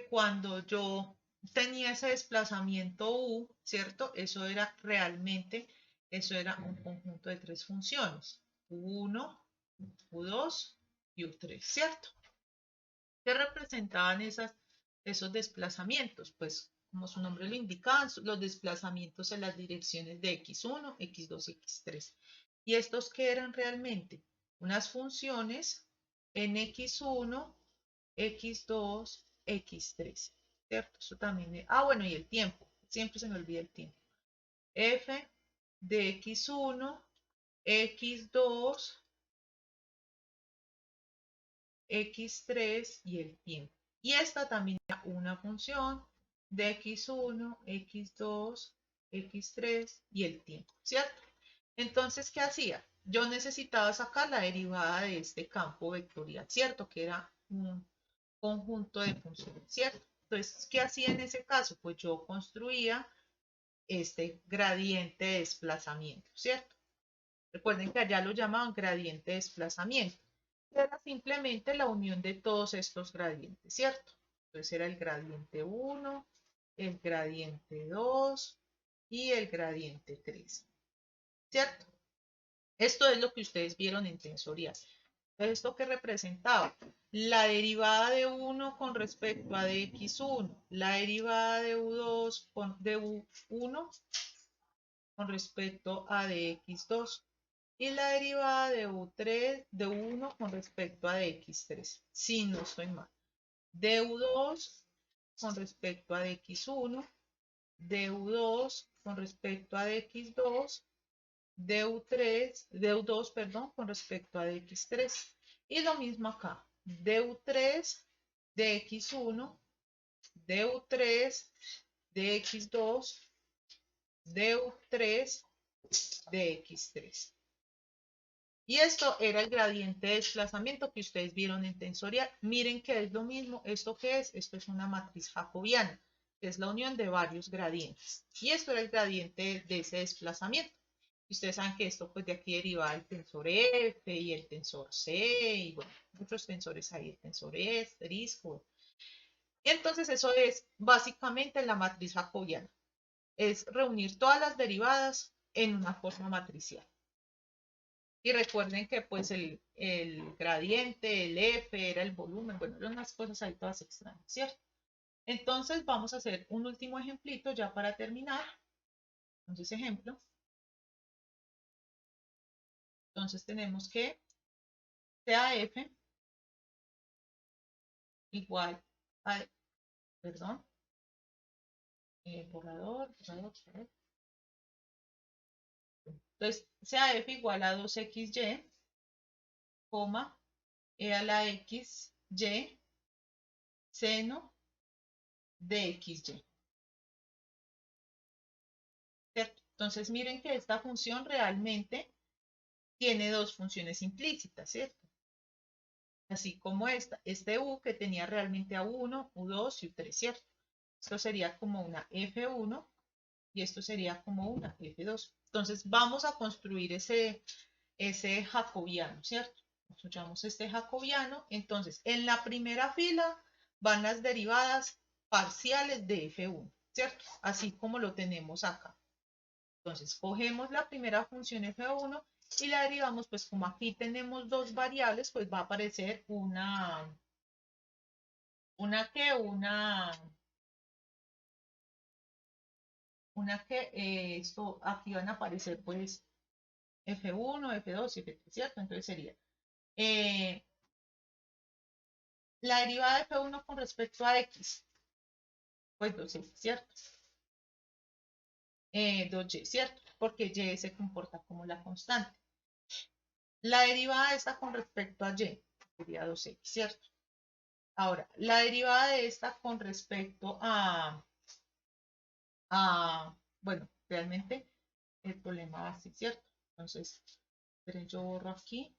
cuando yo tenía ese desplazamiento U, ¿cierto? Eso era un conjunto de tres funciones. U1, U2 y U3, ¿cierto? ¿Qué representaban esos desplazamientos? Pues, como su nombre lo indica, los desplazamientos en las direcciones de x1, x2 y x3. ¿Y estos qué eran realmente? Unas funciones en x1, x2, x3, ¿cierto? Eso también bueno, y el tiempo, siempre se me olvida el tiempo. F de x1, x2, x3 y el tiempo. Y esta también era una función de x1, x2, x3 y el tiempo, ¿cierto? Entonces, ¿qué hacía? Yo necesitaba sacar la derivada de este campo vectorial, ¿cierto? Que era un conjunto de funciones, ¿cierto? Entonces, ¿qué hacía en ese caso? Pues yo construía este gradiente de desplazamiento, ¿cierto? Recuerden que allá lo llamaban gradiente de desplazamiento. Era simplemente la unión de todos estos gradientes, ¿cierto? Entonces era el gradiente 1, el gradiente 2 y el gradiente 3, ¿cierto? Esto es lo que ustedes vieron en tensorial. ¿Esto qué representaba? La derivada de 1 con respecto a dx1, la derivada de u2 de u1 con respecto a dx2 y la derivada de u3 de u1 con respecto a dx3. Si no estoy mal. De u2 con respecto a dx1, de u2 con respecto a dx2, du2, perdón, con respecto a dx3. Y lo mismo acá, du3 de x1, du3 de x2, du3 de x3. Y esto era el gradiente de desplazamiento que ustedes vieron en tensorial. Miren que es lo mismo. ¿Esto qué es? Esto es una matriz jacobiana, que es la unión de varios gradientes. Y esto era el gradiente de ese desplazamiento. Y ustedes saben que esto pues de aquí deriva el tensor F y el tensor C y bueno, muchos tensores ahí, el tensor E, asterisco. Y entonces eso es básicamente la matriz jacobiana. Es reunir todas las derivadas en una forma matricial. Y recuerden que pues el gradiente, el F era el volumen, bueno, eran unas cosas ahí todas extrañas, ¿cierto? Entonces vamos a hacer un último ejemplito ya para terminar. Entonces ejemplo. Entonces tenemos que CAF igual a, perdón, borrador. Entonces CAF igual a 2XY, coma, E a la X, Y, seno de XY. ¿Cierto? Entonces miren que esta función realmente tiene dos funciones implícitas, ¿cierto? Así como este U que tenía realmente a U1, U2 y U3, ¿cierto? Esto sería como una F1 y esto sería como una F2. Entonces vamos a construir ese jacobiano, ¿cierto? Construyamos este jacobiano. Entonces en la primera fila van las derivadas parciales de F1, ¿cierto? Así como lo tenemos acá. Entonces, cogemos la primera función f1 y la derivamos, pues como aquí tenemos dos variables, pues va a aparecer esto, aquí van a aparecer pues f1, f2 y f3, ¿cierto? Entonces sería eh, la derivada de f1 con respecto a x, pues 2x, ¿cierto? 2y, ¿cierto? Porque y se comporta como la constante. La derivada de esta con respecto a y sería 2x, ¿cierto? Ahora, la derivada de esta con respecto bueno, realmente el problema va así, ¿cierto? Entonces, pero yo borro aquí.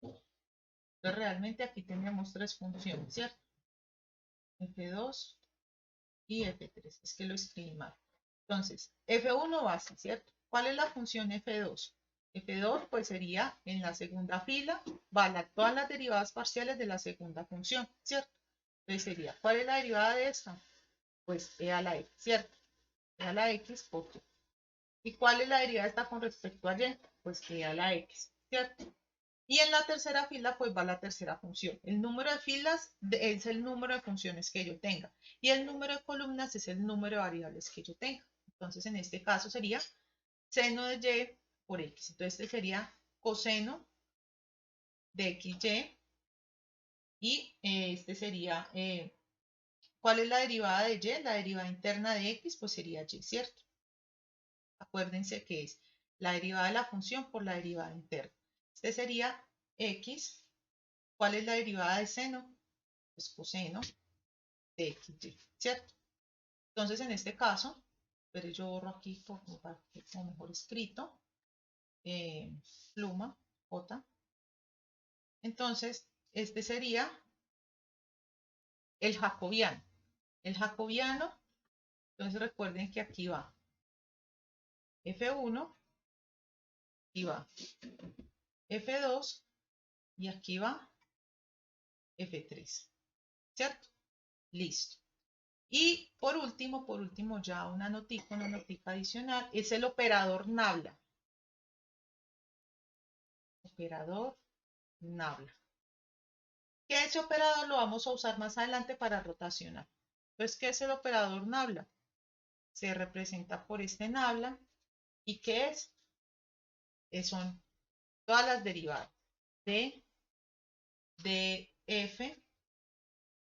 Entonces, realmente aquí tenemos tres funciones, ¿cierto? F2 y F3. Es que lo escribí mal. Entonces, F1 va así, ¿cierto? ¿Cuál es la función F2? F2 pues sería en la segunda fila, todas las derivadas parciales de la segunda función, ¿cierto? Entonces sería, ¿cuál es la derivada de esta? Pues e a la x, ¿cierto? E a la x por y. ¿Y cuál es la derivada de esta con respecto a y? Pues e a la x, ¿cierto? Y en la tercera fila, pues va la tercera función. El número de filas es el número de funciones que yo tenga. Y el número de columnas es el número de variables que yo tenga. Entonces, en este caso sería seno de y por x. Entonces, este sería coseno de xy. Y este sería, ¿cuál es la derivada de y? La derivada interna de x, pues sería y, ¿cierto? Acuérdense que es la derivada de la función por la derivada interna. Este sería x. ¿Cuál es la derivada de seno? Pues coseno de xy, ¿cierto? Entonces, en este caso, pero yo borro aquí para que quede mejor escrito, pluma, J. Entonces, este sería el jacobiano. El jacobiano, entonces recuerden que aquí va F1, aquí va F2 y aquí va F3, ¿cierto? Listo. Y por último, ya una notica adicional, es el operador nabla. Operador nabla. Que ese operador lo vamos a usar más adelante para rotacionar. Entonces, ¿qué es el operador nabla? Se representa por este nabla. ¿Y qué es? Son todas las derivadas de f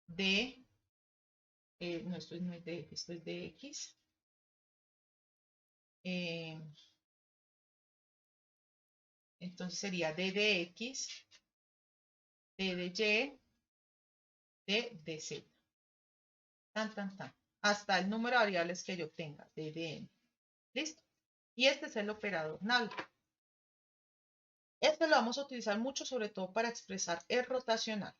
de, no, esto no es de f, esto es de x. Entonces sería d de x, d de y, d de z. Tan, tan, tan. Hasta el número de variables que yo tenga, d de n. ¿Listo? Y este es el operador nabla. Este lo vamos a utilizar mucho, sobre todo para expresar el rotacional.